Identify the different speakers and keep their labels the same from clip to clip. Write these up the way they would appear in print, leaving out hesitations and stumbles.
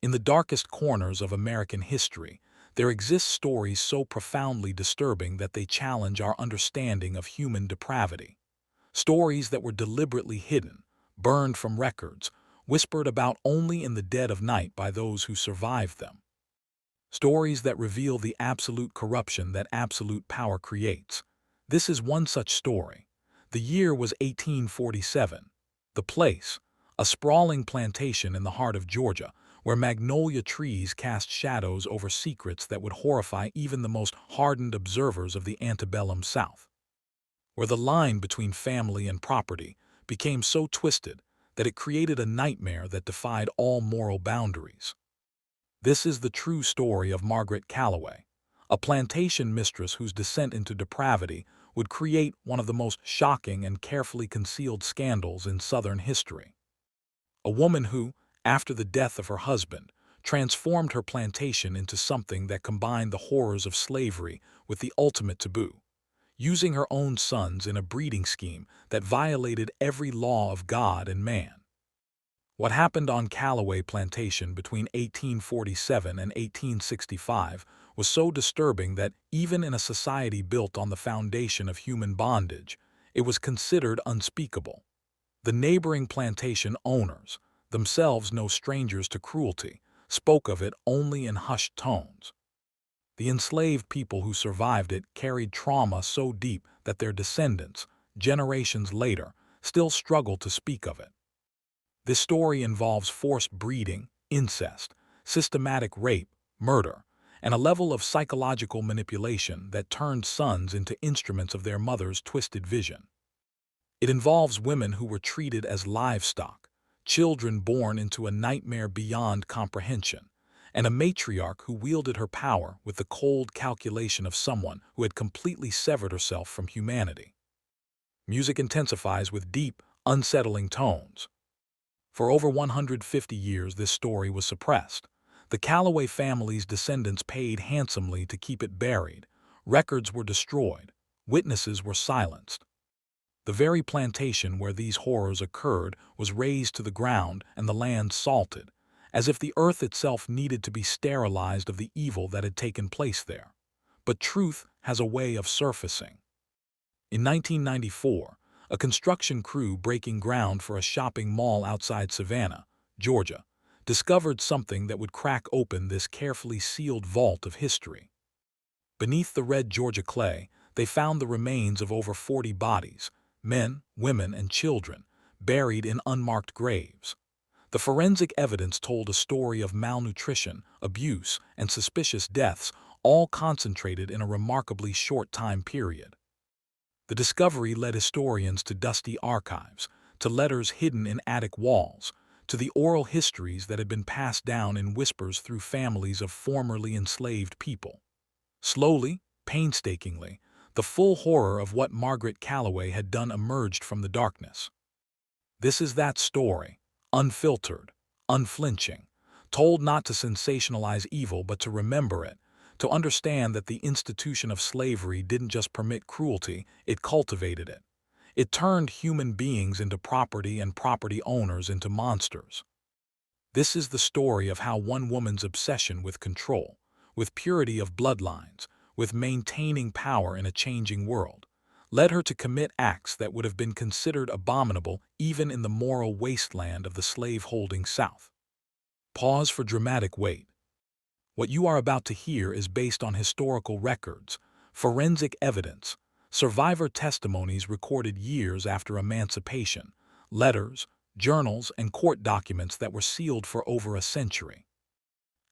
Speaker 1: In the darkest corners of American history, there exist stories so profoundly disturbing that they challenge our understanding of human depravity. Stories that were deliberately hidden, burned from records, whispered about only in the dead of night by those who survived them. Stories that reveal the absolute corruption that absolute power creates. This is one such story. The year was 1847. The place, a sprawling plantation in the heart of Georgia, where magnolia trees cast shadows over secrets that would horrify even the most hardened observers of the antebellum South. Where the line between family and property became so twisted that it created a nightmare that defied all moral boundaries. This is the true story of Margaret Calloway, a plantation mistress whose descent into depravity would create one of the most shocking and carefully concealed scandals in Southern history. A woman who, after the death of her husband, transformed her plantation into something that combined the horrors of slavery with the ultimate taboo, using her own sons in a breeding scheme that violated every law of God and man. What happened on Calloway Plantation between 1847 and 1865 was so disturbing that even in a society built on the foundation of human bondage, it was considered unspeakable. The neighboring plantation owners, themselves no strangers to cruelty, spoke of it only in hushed tones. The enslaved people who survived it carried trauma so deep that their descendants, generations later, still struggle to speak of it. This story involves forced breeding, incest, systematic rape, murder, and a level of psychological manipulation that turned sons into instruments of their mother's twisted vision. It involves women who were treated as livestock, children born into a nightmare beyond comprehension, and a matriarch who wielded her power with the cold calculation of someone who had completely severed herself from humanity. Music intensifies with deep, unsettling tones. For over 150 years, this story was suppressed. The Calloway family's descendants paid handsomely to keep it buried. Records were destroyed. Witnesses were silenced. The very plantation where these horrors occurred was razed to the ground and the land salted, as if the earth itself needed to be sterilized of the evil that had taken place there. But truth has a way of surfacing. In 1994, a construction crew breaking ground for a shopping mall outside Savannah, Georgia, discovered something that would crack open this carefully sealed vault of history. Beneath the red Georgia clay, they found the remains of over 40 bodies, men, women, and children, buried in unmarked graves. The forensic evidence told a story of malnutrition, abuse, and suspicious deaths, all concentrated in a remarkably short time period. The discovery led historians to dusty archives, to letters hidden in attic walls, to the oral histories that had been passed down in whispers through families of formerly enslaved people. Slowly, painstakingly, the full horror of what Margaret Calloway had done emerged from the darkness. This is that story, unfiltered, unflinching, told not to sensationalize evil but to remember it, to understand that the institution of slavery didn't just permit cruelty, it cultivated it. It turned human beings into property and property owners into monsters. This is the story of how one woman's obsession with control, with purity of bloodlines, with maintaining power in a changing world, led her to commit acts that would have been considered abominable even in the moral wasteland of the slave-holding South. Pause for dramatic weight. What you are about to hear is based on historical records, forensic evidence, survivor testimonies recorded years after emancipation, letters, journals, and court documents that were sealed for over a century.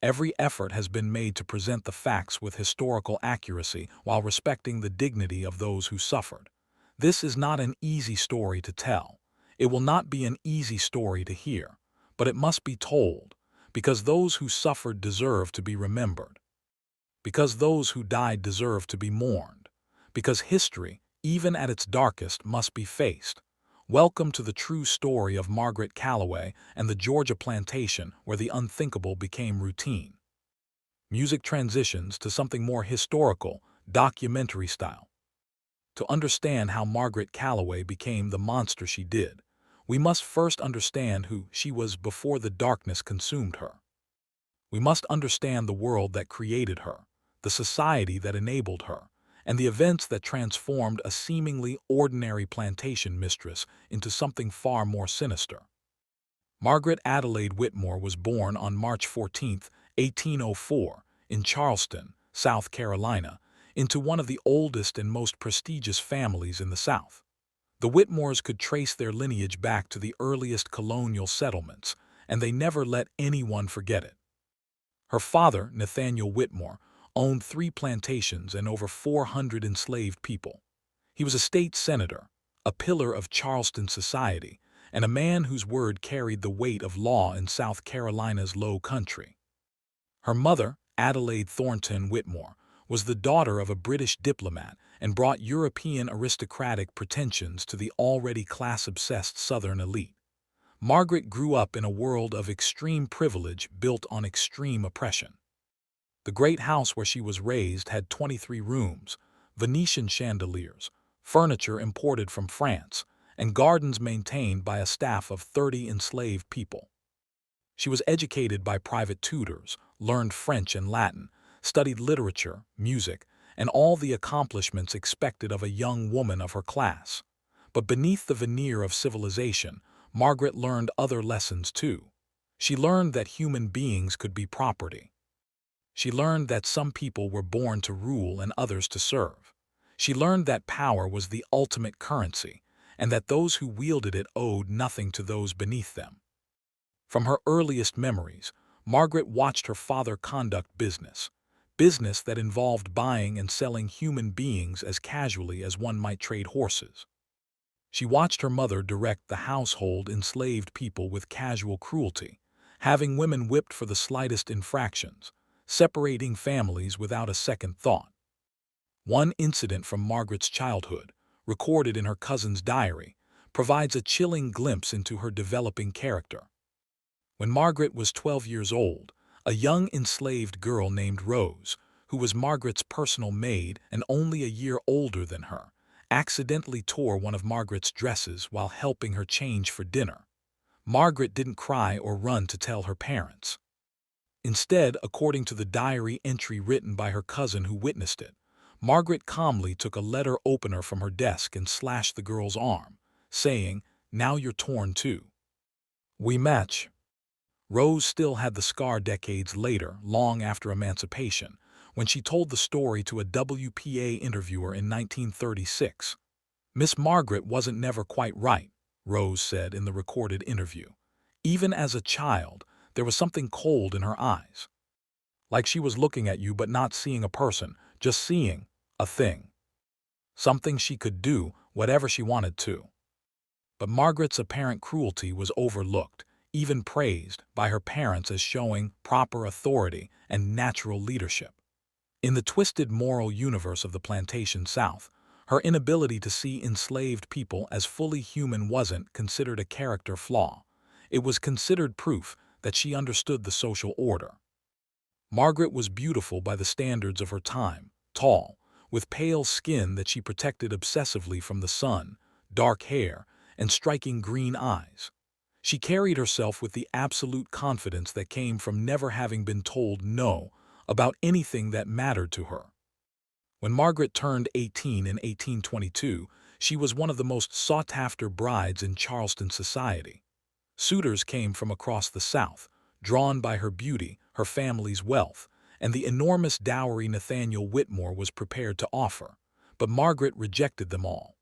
Speaker 1: Every effort has been made to present the facts with historical accuracy while respecting the dignity of those who suffered. This is not an easy story to tell. It will not be an easy story to hear, but it must be told, because those who suffered deserve to be remembered, because those who died deserve to be mourned, because history, even at its darkest, must be faced. Welcome to the true story of Margaret Calloway and the Georgia plantation where the unthinkable became routine. Music transitions to something more historical, documentary style. To understand how Margaret Calloway became the monster she did, we must first understand who she was before the darkness consumed her. We must understand the world that created her, the society that enabled her, and the events that transformed a seemingly ordinary plantation mistress into something far more sinister. Margaret Adelaide Whitmore was born on March 14, 1804, in Charleston, South Carolina, into one of the oldest and most prestigious families in the South. The Whitmores could trace their lineage back to the earliest colonial settlements, and they never let anyone forget it. Her father, Nathaniel Whitmore, owned 3 plantations and over 400 enslaved people. He was a state senator, a pillar of Charleston society, and a man whose word carried the weight of law in South Carolina's low country. Her mother, Adelaide Thornton Whitmore, was the daughter of a British diplomat and brought European aristocratic pretensions to the already class-obsessed Southern elite. Margaret grew up in a world of extreme privilege built on extreme oppression. The great house where she was raised had 23 rooms, Venetian chandeliers, furniture imported from France, and gardens maintained by a staff of 30 enslaved people. She was educated by private tutors, learned French and Latin, studied literature, music, and all the accomplishments expected of a young woman of her class. But beneath the veneer of civilization, Margaret learned other lessons too. She learned that human beings could be property. She learned that some people were born to rule and others to serve. She learned that power was the ultimate currency, and that those who wielded it owed nothing to those beneath them. From her earliest memories, Margaret watched her father conduct business that involved buying and selling human beings as casually as one might trade horses. She watched her mother direct the household enslaved people with casual cruelty, having women whipped for the slightest infractions, separating families without a second thought. One incident from Margaret's childhood, recorded in her cousin's diary, provides a chilling glimpse into her developing character. When Margaret was 12 years old, a young enslaved girl named Rose, who was Margaret's personal maid and only a year older than her, accidentally tore one of Margaret's dresses while helping her change for dinner. Margaret didn't cry or run to tell her parents. Instead, according to the diary entry written by her cousin who witnessed it, Margaret calmly took a letter opener from her desk and slashed the girl's arm, saying, "Now you're torn too." We match. Rose still had the scar decades later, long after emancipation, when she told the story to a WPA interviewer in 1936. "Miss Margaret wasn't never quite right," Rose said in the recorded interview. "Even as a child, there was something cold in her eyes. Like she was looking at you but not seeing a person, just seeing a thing. Something she could do, whatever she wanted to." But Margaret's apparent cruelty was overlooked, even praised, by her parents as showing proper authority and natural leadership. In the twisted moral universe of the plantation South, her inability to see enslaved people as fully human wasn't considered a character flaw. It was considered proof that she understood the social order. Margaret was beautiful by the standards of her time, tall, with pale skin that she protected obsessively from the sun, dark hair, and striking green eyes. She carried herself with the absolute confidence that came from never having been told no about anything that mattered to her. When Margaret turned 18 in 1822, she was one of the most sought-after brides in Charleston society. Suitors came from across the South, drawn by her beauty, her family's wealth, and the enormous dowry Nathaniel Whitmore was prepared to offer, but Margaret rejected them all.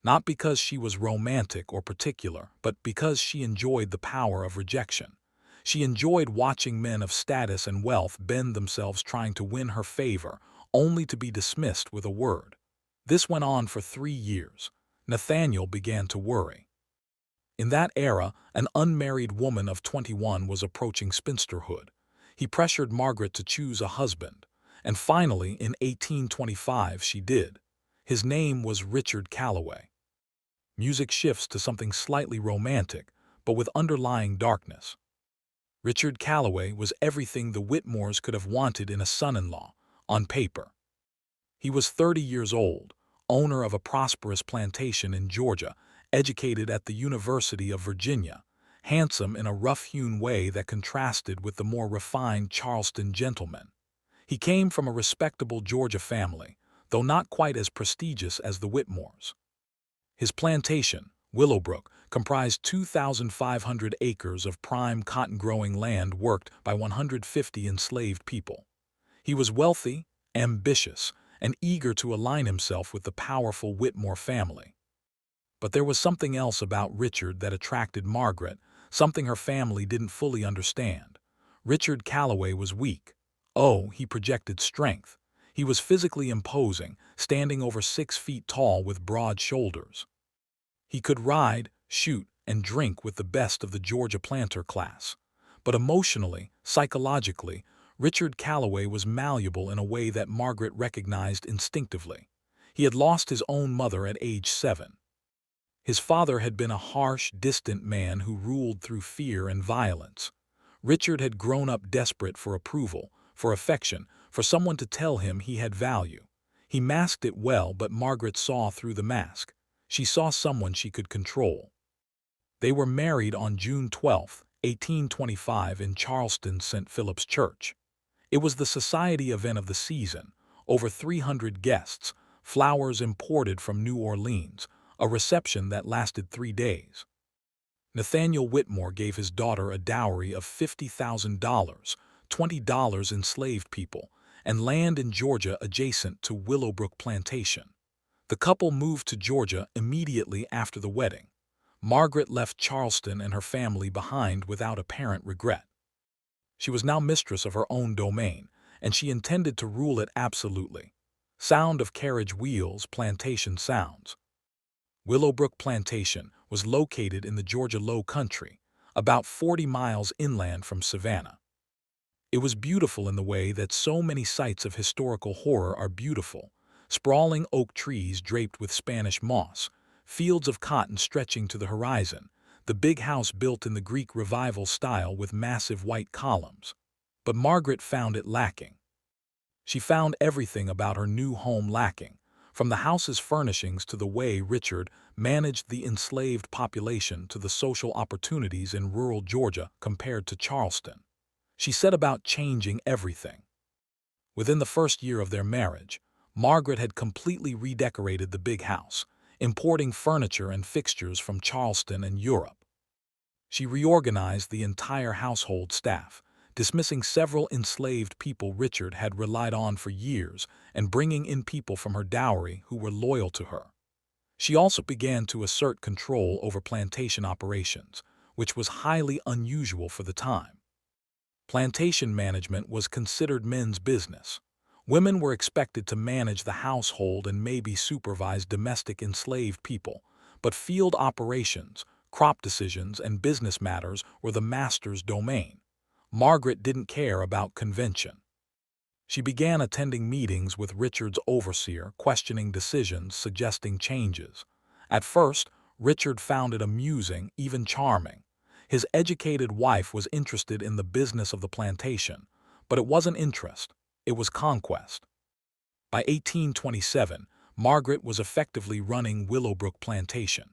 Speaker 1: Not because she was romantic or particular, but because she enjoyed the power of rejection. She enjoyed watching men of status and wealth bend themselves trying to win her favor, only to be dismissed with a word. This went on for 3 years. Nathaniel began to worry. In that era, an unmarried woman of 21 was approaching spinsterhood. He pressured Margaret to choose a husband, and finally, in 1825, she did. His name was Richard Calloway. Music shifts to something slightly romantic, but with underlying darkness. Richard Calloway was everything the Whitmores could have wanted in a son-in-law, on paper. He was 30 years old, owner of a prosperous plantation in Georgia, educated at the University of Virginia, handsome in a rough-hewn way that contrasted with the more refined Charleston gentleman. He came from a respectable Georgia family, though not quite as prestigious as the Whitmores. His plantation, Willowbrook, comprised 2,500 acres of prime cotton-growing land worked by 150 enslaved people. He was wealthy, ambitious, and eager to align himself with the powerful Whitmore family. But there was something else about Richard that attracted Margaret, something her family didn't fully understand. Richard Calloway was weak. Oh, he projected strength. He was physically imposing, standing over 6 feet tall with broad shoulders. He could ride, shoot, and drink with the best of the Georgia planter class. But emotionally, psychologically, Richard Calloway was malleable in a way that Margaret recognized instinctively. He had lost his own mother at age 7. His father had been a harsh, distant man who ruled through fear and violence. Richard had grown up desperate for approval, for affection, for someone to tell him he had value. He masked it well, but Margaret saw through the mask. She saw someone she could control. They were married on June 12, 1825 in Charleston St. Philip's Church. It was the society event of the season, over 300 guests, flowers imported from New Orleans, a reception that lasted 3 days. Nathaniel Whitmore gave his daughter a dowry of $50,000, $20 enslaved people, and land in Georgia adjacent to Willowbrook Plantation. The couple moved to Georgia immediately after the wedding. Margaret left Charleston and her family behind without apparent regret. She was now mistress of her own domain, and she intended to rule it absolutely. Sound of carriage wheels, plantation sounds. Willowbrook Plantation was located in the Georgia Low Country, about 40 miles inland from Savannah. It was beautiful in the way that so many sites of historical horror are beautiful: sprawling oak trees draped with Spanish moss, fields of cotton stretching to the horizon, the big house built in the Greek Revival style with massive white columns. But Margaret found it lacking. She found everything about her new home lacking, from the house's furnishings to the way Richard managed the enslaved population to the social opportunities in rural Georgia compared to Charleston. She set about changing everything. Within the first year of their marriage, Margaret had completely redecorated the big house, importing furniture and fixtures from Charleston and Europe. She reorganized the entire household staff, dismissing several enslaved people Richard had relied on for years and bringing in people from her dowry who were loyal to her. She also began to assert control over plantation operations, which was highly unusual for the time. Plantation management was considered men's business. Women were expected to manage the household and maybe supervise domestic enslaved people, but field operations, crop decisions, and business matters were the master's domain. Margaret didn't care about convention. She began attending meetings with Richard's overseer, questioning decisions, suggesting changes. At first, Richard found it amusing, even charming. His educated wife was interested in the business of the plantation, but it wasn't interest, it was conquest. By 1827, Margaret was effectively running Willowbrook Plantation.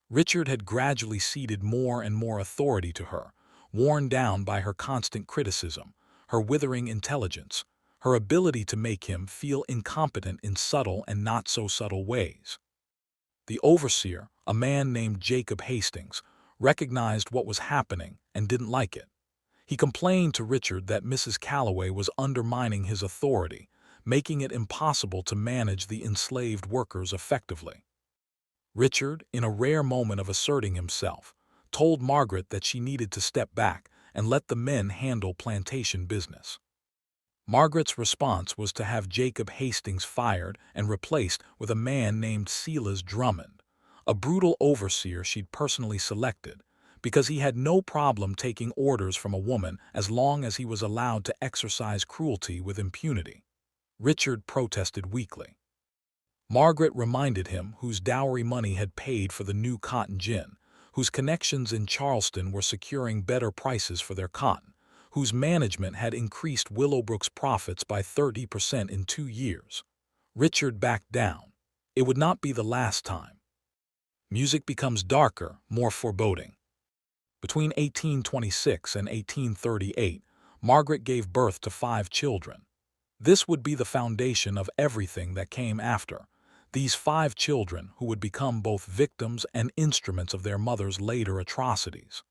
Speaker 1: Richard had gradually ceded more and more authority to her, worn down by her constant criticism, her withering intelligence, her ability to make him feel incompetent in subtle and not-so-subtle ways. The overseer, a man named Jacob Hastings, recognized what was happening and didn't like it. He complained to Richard that Mrs. Calloway was undermining his authority, making it impossible to manage the enslaved workers effectively. Richard, in a rare moment of asserting himself, told Margaret that she needed to step back and let the men handle plantation business. Margaret's response was to have Jacob Hastings fired and replaced with a man named Silas Drummond, a brutal overseer she'd personally selected, because he had no problem taking orders from a woman as long as he was allowed to exercise cruelty with impunity. Richard protested weakly. Margaret reminded him whose dowry money had paid for the new cotton gin, whose connections in Charleston were securing better prices for their cotton, whose management had increased Willowbrook's profits by 30% in 2 years. Richard backed down. It would not be the last time. Music becomes darker, more foreboding. Between 1826 and 1838, Margaret gave birth to 5 children. This would be the foundation of everything that came after. These 5 children who would become both victims and instruments of their mother's later atrocities.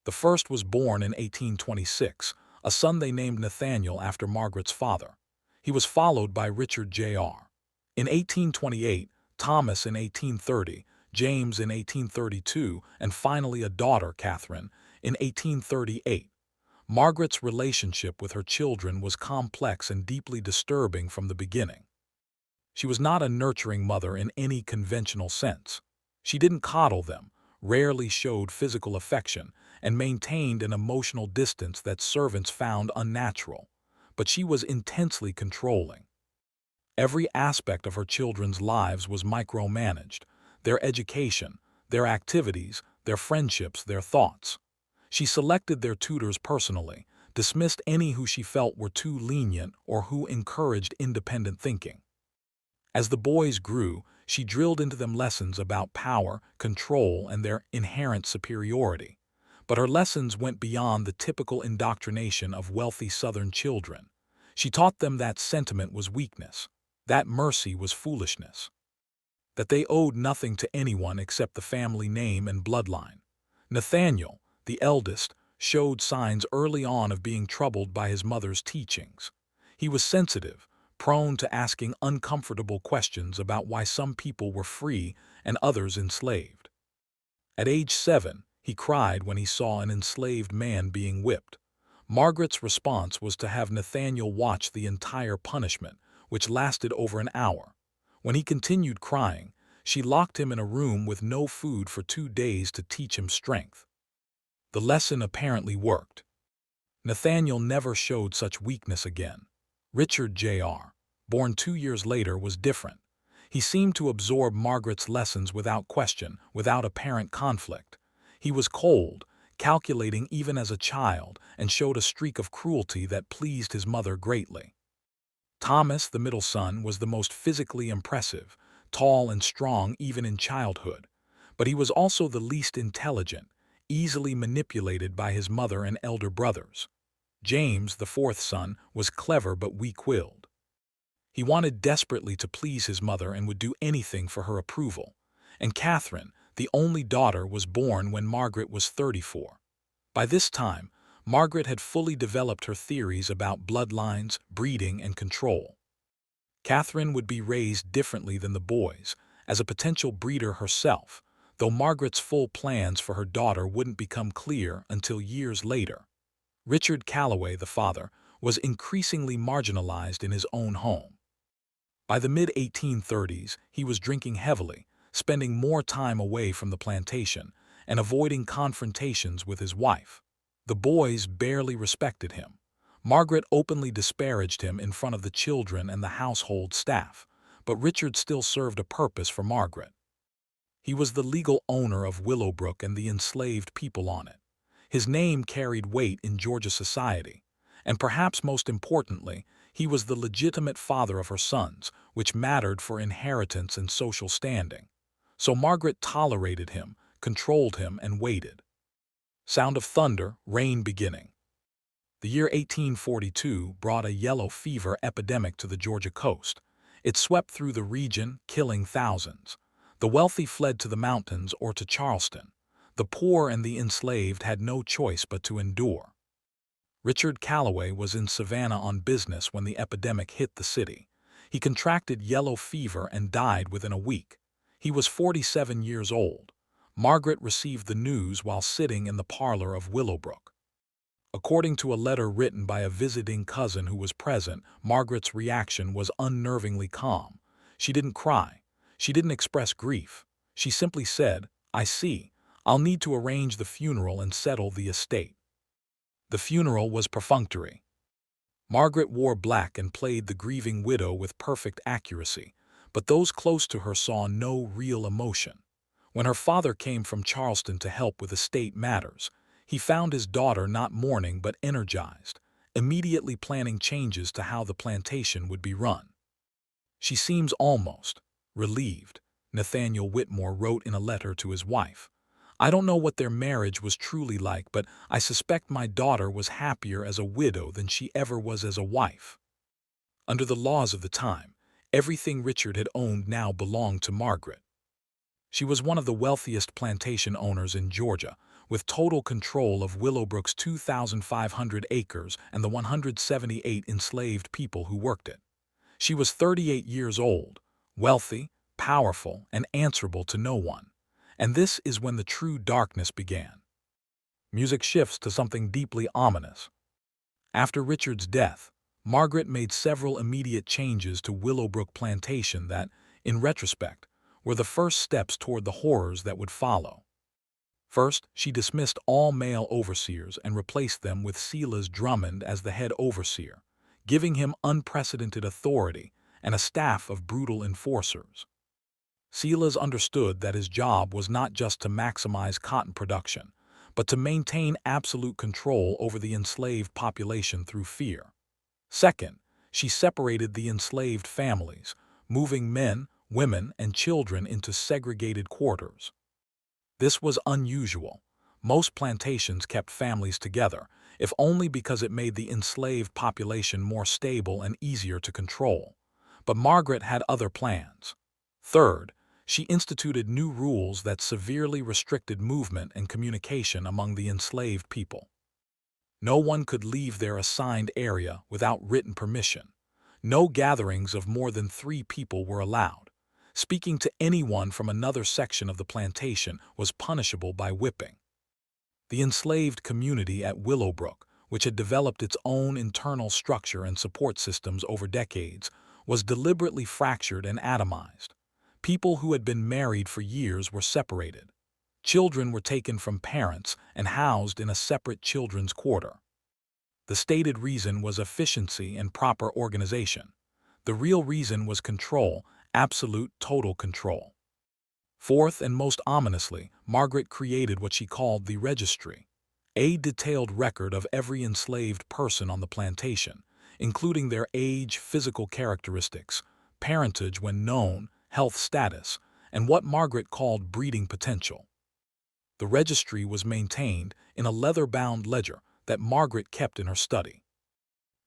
Speaker 1: The first was born in 1826, a son they named Nathaniel after Margaret's father. He was followed by Richard Jr. In 1828, Thomas in 1830, James in 1832, and finally a daughter, Catherine, in 1838. Margaret's relationship with her children was complex and deeply disturbing from the beginning. She was not a nurturing mother in any conventional sense. She didn't coddle them, rarely showed physical affection, and maintained an emotional distance that servants found unnatural. But she was intensely controlling. Every aspect of her children's lives was micromanaged: their education, their activities, their friendships, their thoughts. She selected their tutors personally, dismissed any who she felt were too lenient or who encouraged independent thinking. As the boys grew, she drilled into them lessons about power, control, and their inherent superiority. But her lessons went beyond the typical indoctrination of wealthy Southern children. She taught them that sentiment was weakness, that mercy was foolishness, that they owed nothing to anyone except the family name and bloodline. Nathaniel, the eldest, showed signs early on of being troubled by his mother's teachings. He was sensitive, prone to asking uncomfortable questions about why some people were free and others enslaved. At age 7, he cried when he saw an enslaved man being whipped. Margaret's response was to have Nathaniel watch the entire punishment, which lasted over an hour. When he continued crying, she locked him in a room with no food for 2 days to teach him strength. The lesson apparently worked. Nathaniel never showed such weakness again. Richard Jr., born 2 years later, was different. He seemed to absorb Margaret's lessons without question, without apparent conflict. He was cold, calculating even as a child, and showed a streak of cruelty that pleased his mother greatly. Thomas, the middle son, was the most physically impressive, tall and strong even in childhood. But he was also the least intelligent, easily manipulated by his mother and elder brothers. James, the 4th son, was clever but weak-willed. He wanted desperately to please his mother and would do anything for her approval. And Catherine, the only daughter, was born when Margaret was 34. By this time, Margaret had fully developed her theories about bloodlines, breeding, and control. Catherine would be raised differently than the boys, as a potential breeder herself, though Margaret's full plans for her daughter wouldn't become clear until years later. Richard Calloway, the father, was increasingly marginalized in his own home. By the mid-1830s, he was drinking heavily, spending more time away from the plantation, and avoiding confrontations with his wife. The boys barely respected him. Margaret openly disparaged him in front of the children and the household staff, but Richard still served a purpose for Margaret. He was the legal owner of Willowbrook and the enslaved people on it. His name carried weight in Georgia society, and perhaps most importantly, he was the legitimate father of her sons, which mattered for inheritance and social standing. So Margaret tolerated him, controlled him, and waited. Sound of thunder, rain beginning. The year 1842 brought a yellow fever epidemic to the Georgia coast. It swept through the region, killing thousands. The wealthy fled to the mountains or to Charleston. The poor and the enslaved had no choice but to endure. Richard Calloway was in Savannah on business when the epidemic hit the city. He contracted yellow fever and died within a week. He was 47 years old. Margaret received the news while sitting in the parlor of Willowbrook. According to a letter written by a visiting cousin who was present, Margaret's reaction was unnervingly calm. She didn't cry. She didn't express grief. She simply said, "I see. I'll need to arrange the funeral and settle the estate." The funeral was perfunctory. Margaret wore black and played the grieving widow with perfect accuracy, but those close to her saw no real emotion. When her father came from Charleston to help with estate matters, he found his daughter not mourning but energized, immediately planning changes to how the plantation would be run. "She seems almost relieved," Nathaniel Whitmore wrote in a letter to his wife. I don't know what their marriage was truly like, but I suspect my daughter was happier as a widow than she ever was as a wife. Under the laws of the time, everything Richard had owned now belonged to Margaret. She was one of the wealthiest plantation owners in Georgia, with total control of Willowbrook's 2,500 acres and the 178 enslaved people who worked it. She was 38 years old, wealthy, powerful, and answerable to no one. And this is when the true darkness began. Music shifts to something deeply ominous. After Richard's death, Margaret made several immediate changes to Willowbrook Plantation that, in retrospect, were the first steps toward the horrors that would follow. First, she dismissed all male overseers and replaced them with Silas Drummond as the head overseer, giving him unprecedented authority and a staff of brutal enforcers. Silas understood that his job was not just to maximize cotton production, but to maintain absolute control over the enslaved population through fear. Second, she separated the enslaved families, moving men, women, and children into segregated quarters. This was unusual. Most plantations kept families together, if only because it made the enslaved population more stable and easier to control. But Margaret had other plans. Third, she instituted new rules that severely restricted movement and communication among the enslaved people. No one could leave their assigned area without written permission. No gatherings of more than 3 people were allowed. Speaking to anyone from another section of the plantation was punishable by whipping. The enslaved community at Willowbrook, which had developed its own internal structure and support systems over decades, was deliberately fractured and atomized. People who had been married for years were separated. Children were taken from parents and housed in a separate children's quarter. The stated reason was efficiency and proper organization. The real reason was control, absolute total control. Fourth, and most ominously, Margaret created what she called the registry, a detailed record of every enslaved person on the plantation, including their age, physical characteristics, parentage when known, health status, and what Margaret called breeding potential. The registry was maintained in a leather-bound ledger that Margaret kept in her study.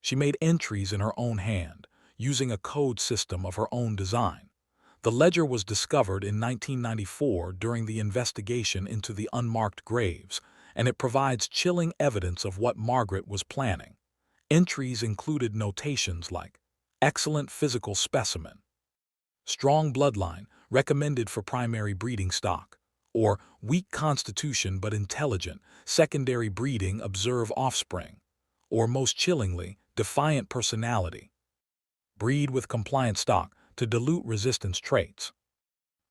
Speaker 1: She made entries in her own hand, using a code system of her own design. The ledger was discovered in 1994 during the investigation into the unmarked graves, and it provides chilling evidence of what Margaret was planning. Entries included notations like, "Excellent physical specimen," "Strong bloodline, recommended for primary breeding stock," or "Weak constitution but intelligent, secondary breeding, observe offspring," or most chillingly, "Defiant personality. Breed with compliant stock to dilute resistance traits."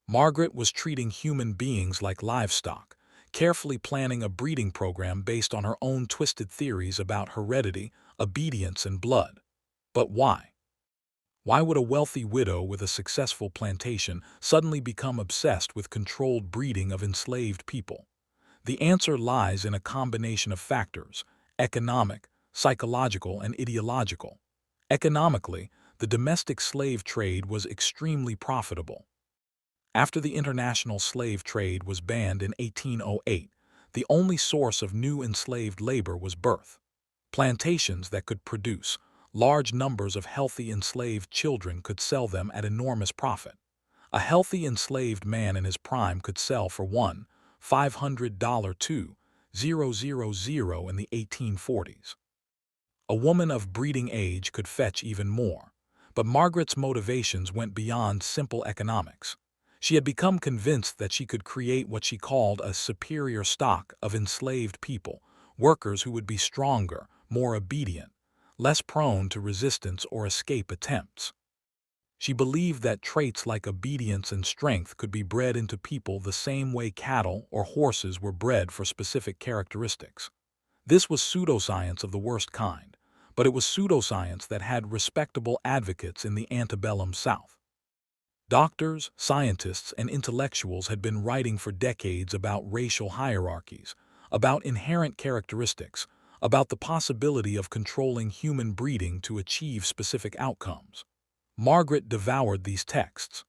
Speaker 1: Margaret was treating human beings like livestock, carefully planning a breeding program based on her own twisted theories about heredity, obedience, and blood. But why? Why would a wealthy widow with a successful plantation suddenly become obsessed with controlled breeding of enslaved people? The answer lies in a combination of factors: economic, psychological, and ideological. Economically, the domestic slave trade was extremely profitable. After the international slave trade was banned in 1808, the only source of new enslaved labor was birth. Plantations that could produce large numbers of healthy enslaved children could sell them at enormous profit. A healthy enslaved man in his prime could sell for $1,500 to $000 in the 1840s. A woman of breeding age could fetch even more. But Margaret's motivations went beyond simple economics. She had become convinced that she could create what she called a superior stock of enslaved people, workers who would be stronger, more obedient, less prone to resistance or escape attempts. She believed that traits like obedience and strength could be bred into people the same way cattle or horses were bred for specific characteristics. This was pseudoscience of the worst kind, but it was pseudoscience that had respectable advocates in the antebellum South. Doctors, scientists, and intellectuals had been writing for decades about racial hierarchies, about inherent characteristics, about the possibility of controlling human breeding to achieve specific outcomes. Margaret devoured these texts.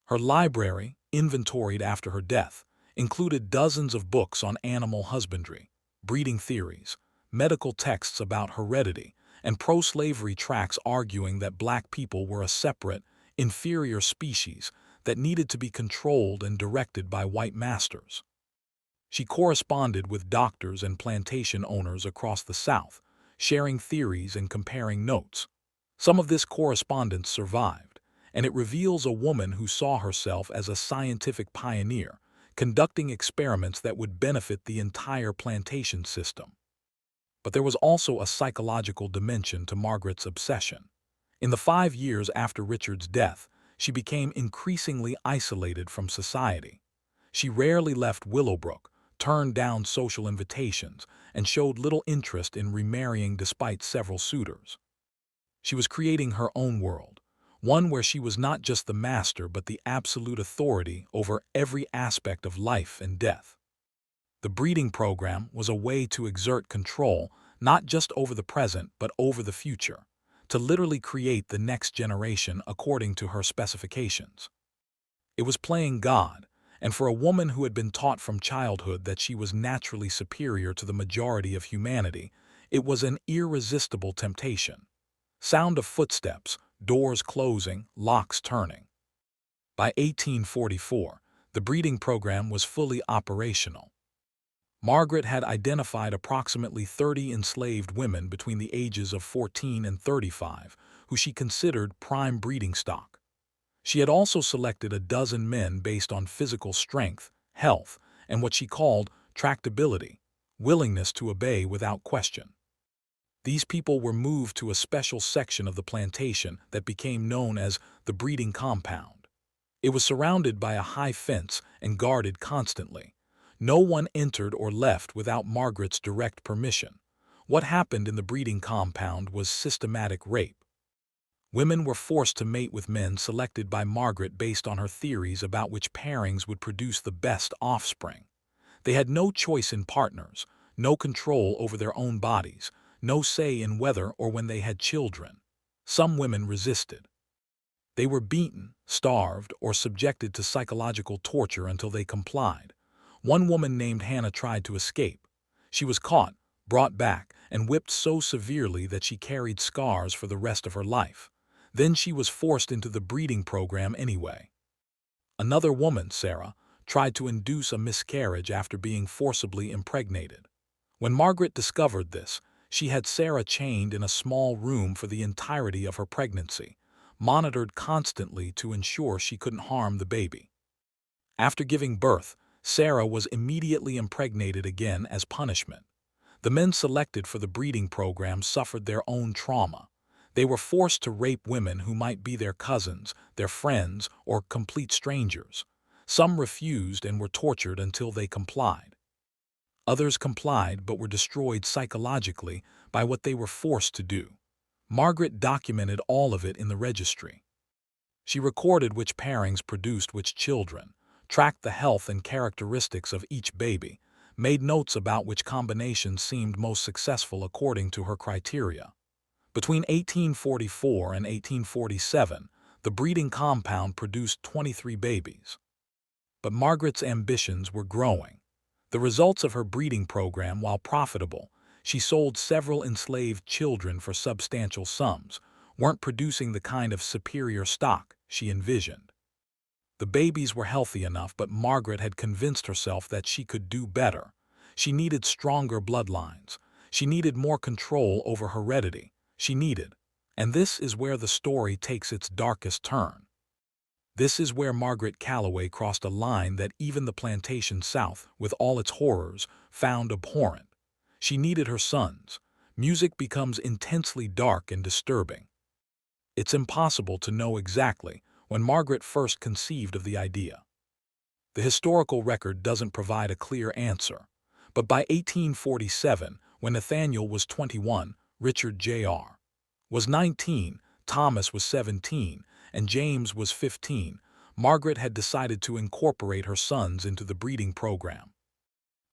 Speaker 1: Her library, inventoried after her death, included dozens of books on animal husbandry, breeding theories, medical texts about heredity, and pro-slavery tracts arguing that black people were a separate, inferior species that needed to be controlled and directed by white masters. She corresponded with doctors and plantation owners across the South, sharing theories and comparing notes. Some of this correspondence survived, and it reveals a woman who saw herself as a scientific pioneer, conducting experiments that would benefit the entire plantation system. But there was also a psychological dimension to Margaret's obsession. In the 5 years after Richard's death, she became increasingly isolated from society. She rarely left Willowbrook, turned down social invitations, and showed little interest in remarrying despite several suitors. She was creating her own world, one where she was not just the master but the absolute authority over every aspect of life and death. The breeding program was a way to exert control not just over the present but over the future, to literally create the next generation according to her specifications. It was playing God, and for a woman who had been taught from childhood that she was naturally superior to the majority of humanity, it was an irresistible temptation. Sound of footsteps, doors closing, locks turning. By 1844, the breeding program was fully operational. Margaret had identified approximately 30 enslaved women between the ages of 14 and 35, who she considered prime breeding stock. She had also selected a dozen men based on physical strength, health, and what she called tractability, willingness to obey without question. These people were moved to a special section of the plantation that became known as the breeding compound. It was surrounded by a high fence and guarded constantly. No one entered or left without Margaret's direct permission. What happened in the breeding compound was systematic rape. Women were forced to mate with men selected by Margaret based on her theories about which pairings would produce the best offspring. They had no choice in partners, no control over their own bodies, no say in whether or when they had children. Some women resisted. They were beaten, starved, or subjected to psychological torture until they complied. One woman named Hannah tried to escape. She was caught, brought back, and whipped so severely that she carried scars for the rest of her life. Then she was forced into the breeding program anyway. Another woman, Sarah, tried to induce a miscarriage after being forcibly impregnated. When Margaret discovered this, she had Sarah chained in a small room for the entirety of her pregnancy, monitored constantly to ensure she couldn't harm the baby. After giving birth, Sarah was immediately impregnated again as punishment. The men selected for the breeding program suffered their own trauma. They were forced to rape women who might be their cousins, their friends, or complete strangers. Some refused and were tortured until they complied. Others complied but were destroyed psychologically by what they were forced to do. Margaret documented all of it in the registry. She recorded which pairings produced which children, tracked the health and characteristics of each baby, made notes about which combinations seemed most successful according to her criteria. Between 1844 and 1847, the breeding compound produced 23 babies. But Margaret's ambitions were growing. The results of her breeding program, while profitable, she sold several enslaved children for substantial sums, weren't producing the kind of superior stock she envisioned. The babies were healthy enough, but Margaret had convinced herself that she could do better. She needed stronger bloodlines. She needed more control over heredity. And this is where the story takes its darkest turn. This is where Margaret Calloway crossed a line that even the plantation South, with all its horrors, found abhorrent. She needed her sons. Music becomes intensely dark and disturbing. It's impossible to know exactly when Margaret first conceived of the idea. The historical record doesn't provide a clear answer, but by 1847, when Nathaniel was 21, Richard Jr. was 19, Thomas was 17, and James was 15, Margaret had decided to incorporate her sons into the breeding program.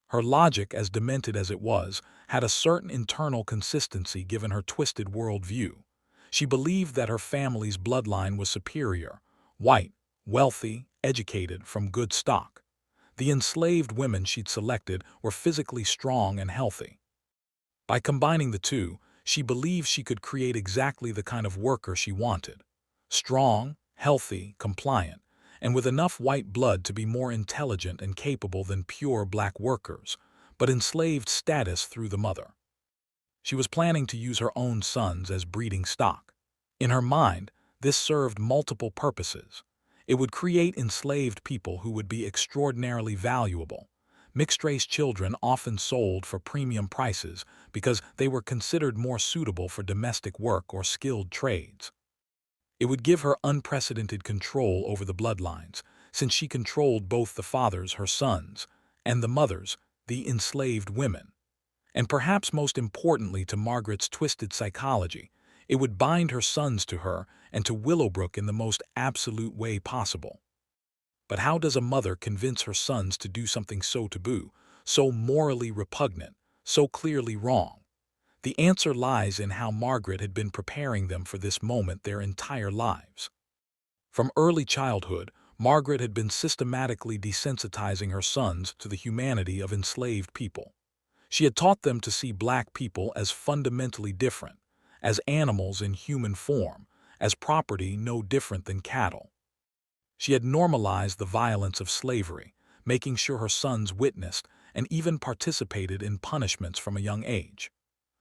Speaker 1: Her logic, as demented as it was, had a certain internal consistency given her twisted worldview. She believed that her family's bloodline was superior, white, wealthy, educated, from good stock. The enslaved women she'd selected were physically strong and healthy. By combining the two, she believed she could create exactly the kind of worker she wanted. Strong, healthy, compliant, and with enough white blood to be more intelligent and capable than pure black workers, but enslaved status through the mother. She was planning to use her own sons as breeding stock. In her mind, this served multiple purposes. It would create enslaved people who would be extraordinarily valuable. Mixed-race children often sold for premium prices because they were considered more suitable for domestic work or skilled trades. It would give her unprecedented control over the bloodlines, since she controlled both the fathers, her sons, and the mothers, the enslaved women. And perhaps most importantly to Margaret's twisted psychology, it would bind her sons to her and to Willowbrook in the most absolute way possible. But how does a mother convince her sons to do something so taboo, so morally repugnant, so clearly wrong? The answer lies in how Margaret had been preparing them for this moment their entire lives. From early childhood, Margaret had been systematically desensitizing her sons to the humanity of enslaved people. She had taught them to see black people as fundamentally different, as animals in human form, as property no different than cattle. She had normalized the violence of slavery, making sure her sons witnessed and even participated in punishments from a young age.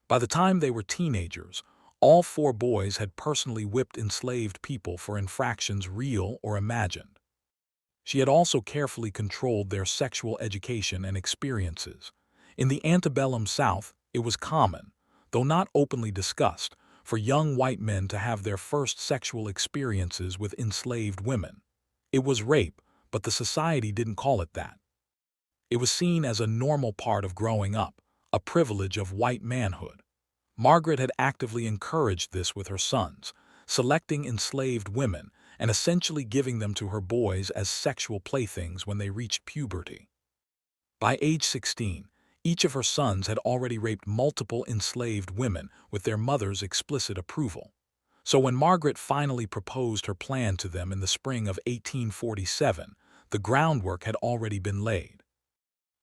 Speaker 1: By the time they were teenagers, all four boys had personally whipped enslaved people for infractions real or imagined. She had also carefully controlled their sexual education and experiences. In the antebellum South, it was common, though not openly discussed, for young white men to have their first sexual experiences with enslaved women. It was rape, but the society didn't call it that. It was seen as a normal part of growing up, a privilege of white manhood. Margaret had actively encouraged this with her sons, selecting enslaved women and essentially giving them to her boys as sexual playthings when they reached puberty. By age 16, each of her sons had already raped multiple enslaved women with their mother's explicit approval. So when Margaret finally proposed her plan to them in the spring of 1847, the groundwork had already been laid.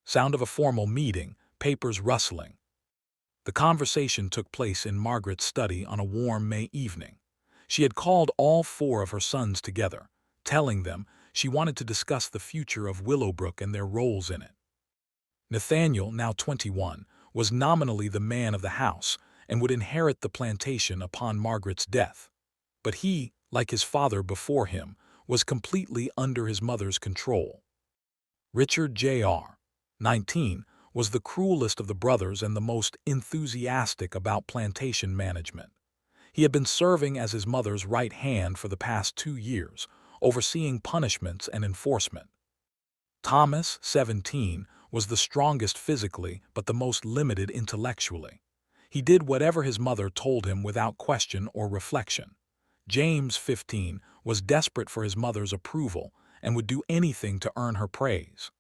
Speaker 1: Sound of a formal meeting, papers rustling. The conversation took place in Margaret's study on a warm May evening. She had called all four of her sons together, telling them she wanted to discuss the future of Willowbrook and their roles in it. Nathaniel, now 21, was nominally the man of the house and would inherit the plantation upon Margaret's death. But he, like his father before him, was completely under his mother's control. Richard Jr., 19, was the cruelest of the brothers and the most enthusiastic about plantation management. He had been serving as his mother's right hand for the past 2 years, overseeing punishments and enforcement. Thomas, 17, was the strongest physically but the most limited intellectually. He did whatever his mother told him without question or reflection. James, 15, was desperate for his mother's approval and would do anything to earn her praise.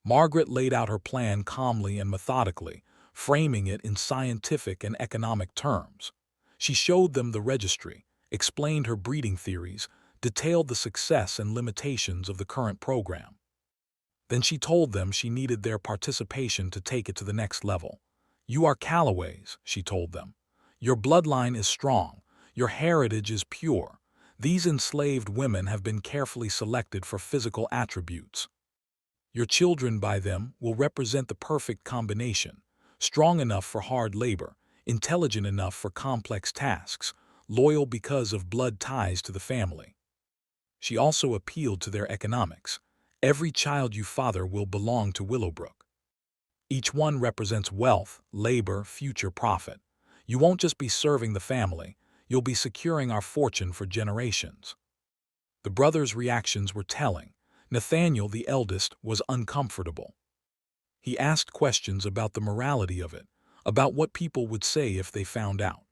Speaker 1: Margaret laid out her plan calmly and methodically, framing it in scientific and economic terms. She showed them the registry, explained her breeding theories, detailed the success and limitations of the current program. Then she told them she needed their participation to take it to the next level. "You are Calloways," she told them. "Your bloodline is strong. Your heritage is pure. These enslaved women have been carefully selected for physical attributes. Your children by them will represent the perfect combination, strong enough for hard labor, intelligent enough for complex tasks, loyal because of blood ties to the family." She also appealed to their economics. "Every child you father will belong to Willowbrook. Each one represents wealth, labor, future profit. You won't just be serving the family, you'll be securing our fortune for generations." The brothers' reactions were telling. Nathaniel, the eldest, was uncomfortable. He asked questions about the morality of it, about what people would say if they found out.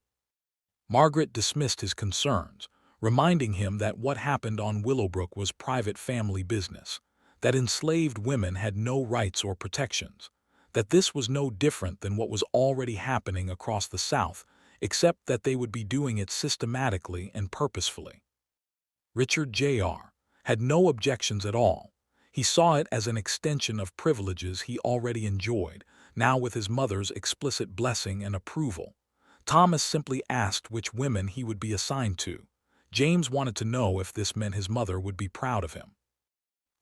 Speaker 1: Margaret dismissed his concerns, reminding him that what happened on Willowbrook was private family business, that enslaved women had no rights or protections, that this was no different than what was already happening across the South, except that they would be doing it systematically and purposefully. Richard Jr. had no objections at all. He saw it as an extension of privileges he already enjoyed, now with his mother's explicit blessing and approval. Thomas simply asked which women he would be assigned to. James wanted to know if this meant his mother would be proud of him.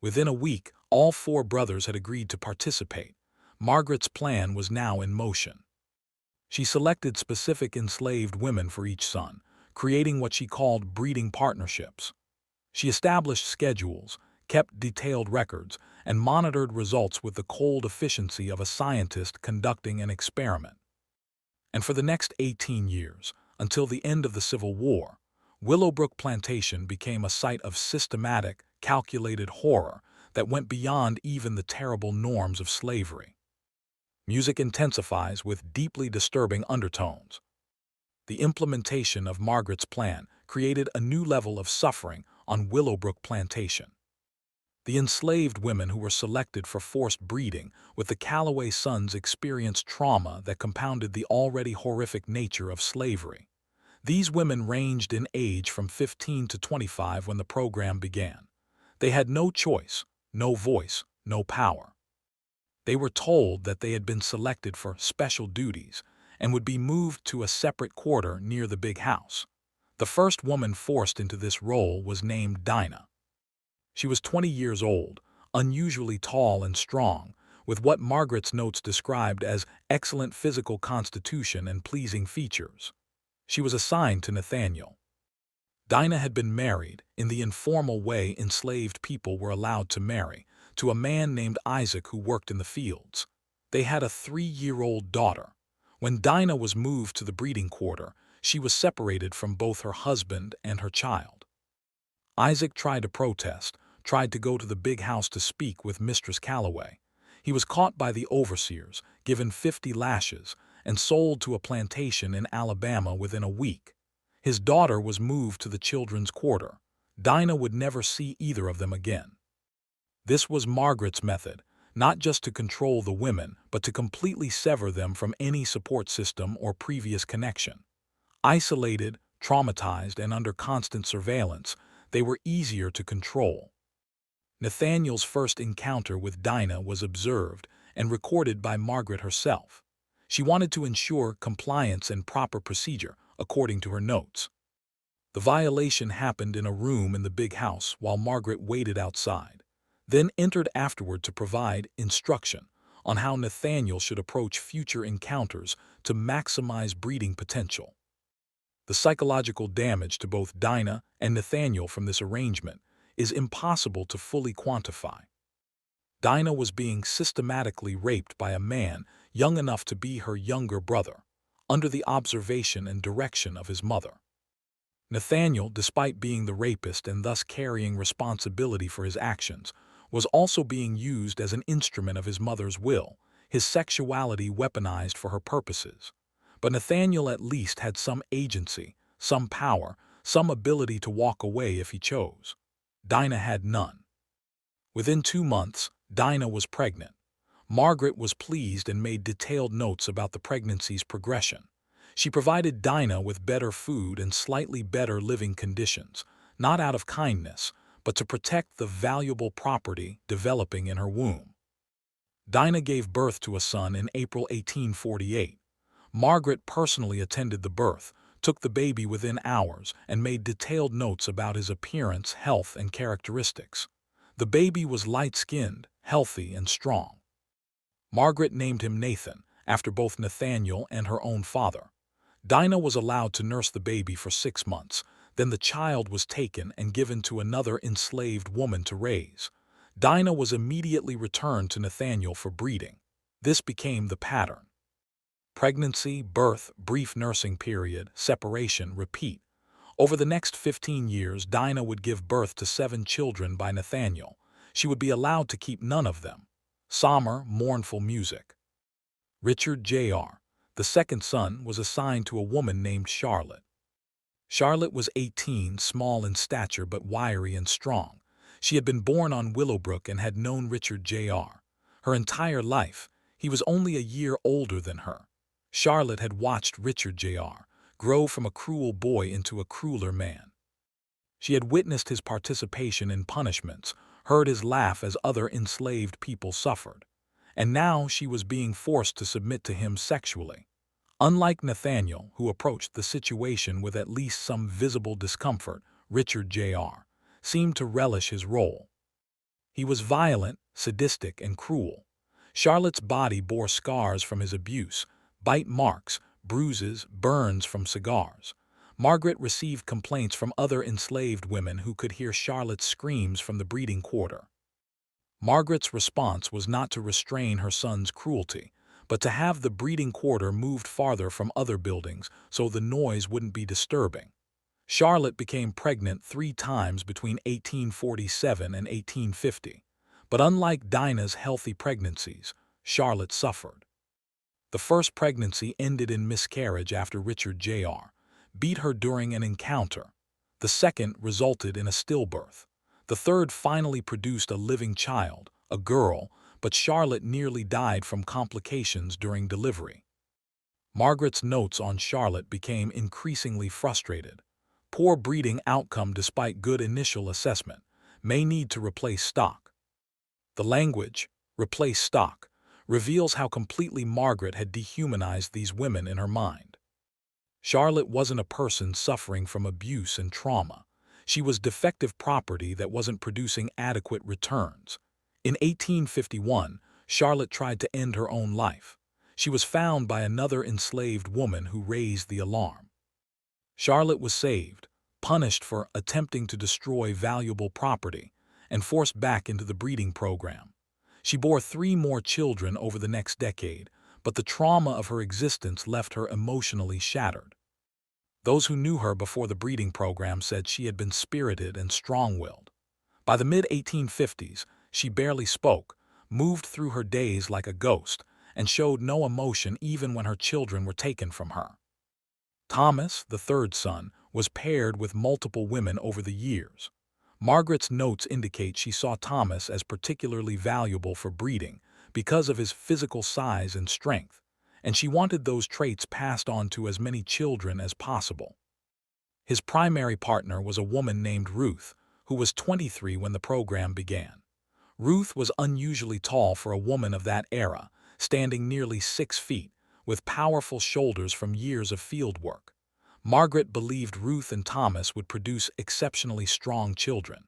Speaker 1: Within a week, all 4 brothers had agreed to participate. Margaret's plan was now in motion. She selected specific enslaved women for each son, creating what she called breeding partnerships. She established schedules, kept detailed records, and monitored results with the cold efficiency of a scientist conducting an experiment. And for the next 18 years, until the end of the Civil War, Willowbrook Plantation became a site of systematic, calculated horror that went beyond even the terrible norms of slavery. Music intensifies with deeply disturbing undertones. The implementation of Margaret's plan created a new level of suffering on Willowbrook Plantation. The enslaved women who were selected for forced breeding with the Calloway sons experienced trauma that compounded the already horrific nature of slavery. These women ranged in age from 15 to 25 when the program began. They had no choice, no voice, no power. They were told that they had been selected for special duties and would be moved to a separate quarter near the big house. The first woman forced into this role was named Dinah. She was 20 years old, unusually tall and strong, with what Margaret's notes described as excellent physical constitution and pleasing features. She was assigned to Nathaniel. Dinah had been married, in the informal way enslaved people were allowed to marry, to a man named Isaac who worked in the fields. They had a 3-year-old daughter. When Dinah was moved to the breeding quarter, she was separated from both her husband and her child. Isaac tried to protest, tried to go to the big house to speak with Mistress Calloway. He was caught by the overseers, given 50 lashes, and sold to a plantation in Alabama within a week. His daughter was moved to the children's quarter. Dinah would never see either of them again. This was Margaret's method, not just to control the women, but to completely sever them from any support system or previous connection. Isolated, traumatized, and under constant surveillance, they were easier to control. Nathaniel's first encounter with Dinah was observed and recorded by Margaret herself. She wanted to ensure compliance and proper procedure, according to her notes. The violation happened in a room in the big house while Margaret waited outside, then entered afterward to provide instruction on how Nathaniel should approach future encounters to maximize breeding potential. The psychological damage to both Dinah and Nathaniel from this arrangement is impossible to fully quantify. Dinah was being systematically raped by a man young enough to be her younger brother, under the observation and direction of his mother. Nathaniel, despite being the rapist and thus carrying responsibility for his actions, was also being used as an instrument of his mother's will, his sexuality weaponized for her purposes. But Nathaniel at least had some agency, some power, some ability to walk away if he chose. Dinah had none. Within 2 months, Dinah was pregnant. Margaret was pleased and made detailed notes about the pregnancy's progression. She provided Dinah with better food and slightly better living conditions, not out of kindness, but to protect the valuable property developing in her womb. Dinah gave birth to a son in April 1848. Margaret personally attended the birth, took the baby within hours, and made detailed notes about his appearance, health, and characteristics. The baby was light-skinned, healthy, and strong. Margaret named him Nathan, after both Nathaniel and her own father. Dinah was allowed to nurse the baby for 6 months, then the child was taken and given to another enslaved woman to raise. Dinah was immediately returned to Nathaniel for breeding. This became the pattern. Pregnancy, birth, brief nursing period, separation, repeat. Over the next 15 years, Dinah would give birth to 7 children by Nathaniel. She would be allowed to keep none of them. Somber, mournful music. Richard Jr., the second son, was assigned to a woman named Charlotte. Charlotte was 18, small in stature but wiry and strong. She had been born on Willowbrook and had known Richard Jr. her entire life. He was only a year older than her. Charlotte had watched Richard Jr. grow from a cruel boy into a crueler man. She had witnessed his participation in punishments, heard his laugh as other enslaved people suffered, and now she was being forced to submit to him sexually. Unlike Nathaniel, who approached the situation with at least some visible discomfort, Richard Jr. seemed to relish his role. He was violent, sadistic, and cruel. Charlotte's body bore scars from his abuse, bite marks, bruises, burns from cigars. Margaret received complaints from other enslaved women who could hear Charlotte's screams from the breeding quarter. Margaret's response was not to restrain her son's cruelty, but to have the breeding quarter moved farther from other buildings so the noise wouldn't be disturbing. Charlotte became pregnant 3 times between 1847 and 1850, but unlike Dinah's healthy pregnancies, Charlotte suffered. The first pregnancy ended in miscarriage after Richard Jr. beat her during an encounter. The second resulted in a stillbirth. The third finally produced a living child, a girl, but Charlotte nearly died from complications during delivery. Margaret's notes on Charlotte became increasingly frustrated. Poor breeding outcome despite good initial assessment. May need to replace stock. The language, replace stock, reveals how completely Margaret had dehumanized these women in her mind. Charlotte wasn't a person suffering from abuse and trauma. She was defective property that wasn't producing adequate returns. In 1851, Charlotte tried to end her own life. She was found by another enslaved woman who raised the alarm. Charlotte was saved, punished for attempting to destroy valuable property, and forced back into the breeding program. She bore 3 more children over the next decade, but the trauma of her existence left her emotionally shattered. Those who knew her before the breeding program said she had been spirited and strong-willed. By the mid-1850s, she barely spoke, moved through her days like a ghost, and showed no emotion even when her children were taken from her. Thomas, the third son, was paired with multiple women over the years. Margaret's notes indicate she saw Thomas as particularly valuable for breeding because of his physical size and strength, and she wanted those traits passed on to as many children as possible. His primary partner was a woman named Ruth, who was 23 when the program began. Ruth was unusually tall for a woman of that era, standing nearly 6 feet, with powerful shoulders from years of field work. Margaret believed Ruth and Thomas would produce exceptionally strong children.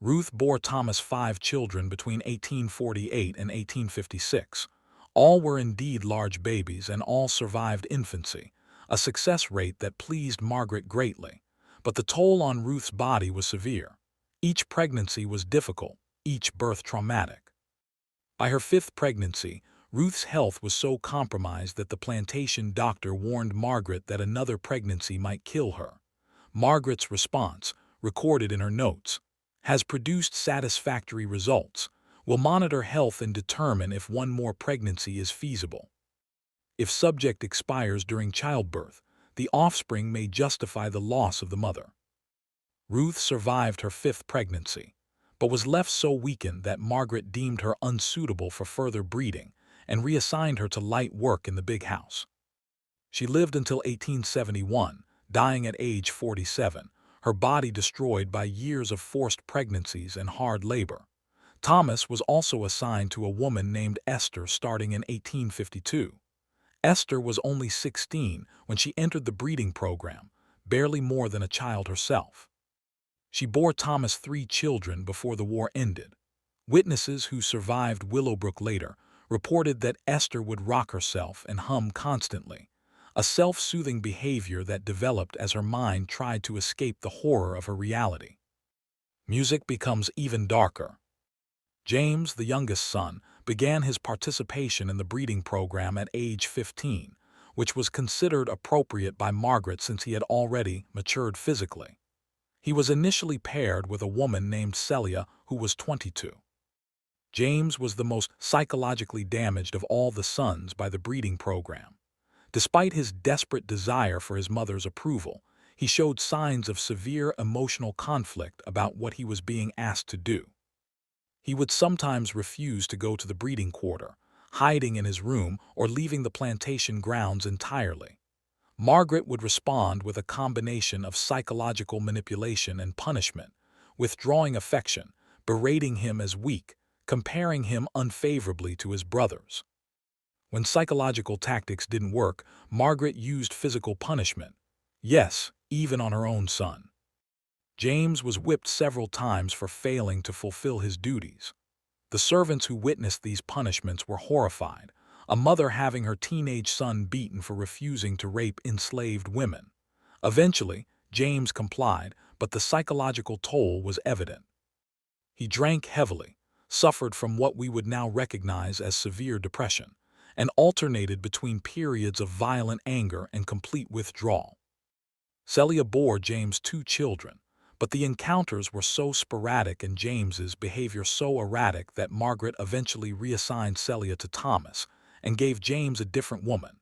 Speaker 1: Ruth bore Thomas 5 children between 1848 and 1856. All were indeed large babies and all survived infancy, a success rate that pleased Margaret greatly. But the toll on Ruth's body was severe. Each pregnancy was difficult, each birth traumatic. By her 5th pregnancy, Ruth's health was so compromised that the plantation doctor warned Margaret that another pregnancy might kill her. Margaret's response, recorded in her notes, has produced satisfactory results. Will monitor health and determine if one more pregnancy is feasible. If subject expires during childbirth, the offspring may justify the loss of the mother. Ruth survived her 5th pregnancy, but was left so weakened that Margaret deemed her unsuitable for further breeding and reassigned her to light work in the big house. She lived until 1871, dying at age 47, her body destroyed by years of forced pregnancies and hard labor. Thomas was also assigned to a woman named Esther starting in 1852. Esther was only 16 when she entered the breeding program, barely more than a child herself. She bore Thomas 3 children before the war ended. Witnesses who survived Willowbrook later reported that Esther would rock herself and hum constantly, a self-soothing behavior that developed as her mind tried to escape the horror of her reality. Music becomes even darker. James, the youngest son, began his participation in the breeding program at age 15, which was considered appropriate by Margaret since he had already matured physically. He was initially paired with a woman named Celia who was 22. James was the most psychologically damaged of all the sons by the breeding program. Despite his desperate desire for his mother's approval, he showed signs of severe emotional conflict about what he was being asked to do. He would sometimes refuse to go to the breeding quarter, hiding in his room or leaving the plantation grounds entirely. Margaret would respond with a combination of psychological manipulation and punishment, withdrawing affection, berating him as weak, comparing him unfavorably to his brothers. When psychological tactics didn't work, Margaret used physical punishment. Yes, even on her own son. James was whipped several times for failing to fulfill his duties. The servants who witnessed these punishments were horrified, a mother having her teenage son beaten for refusing to rape enslaved women. Eventually, James complied, but the psychological toll was evident. He drank heavily, suffered from what we would now recognize as severe depression, and alternated between periods of violent anger and complete withdrawal. Celia bore James 2 children, but the encounters were so sporadic and James's behavior so erratic that Margaret eventually reassigned Celia to Thomas and gave James a different woman,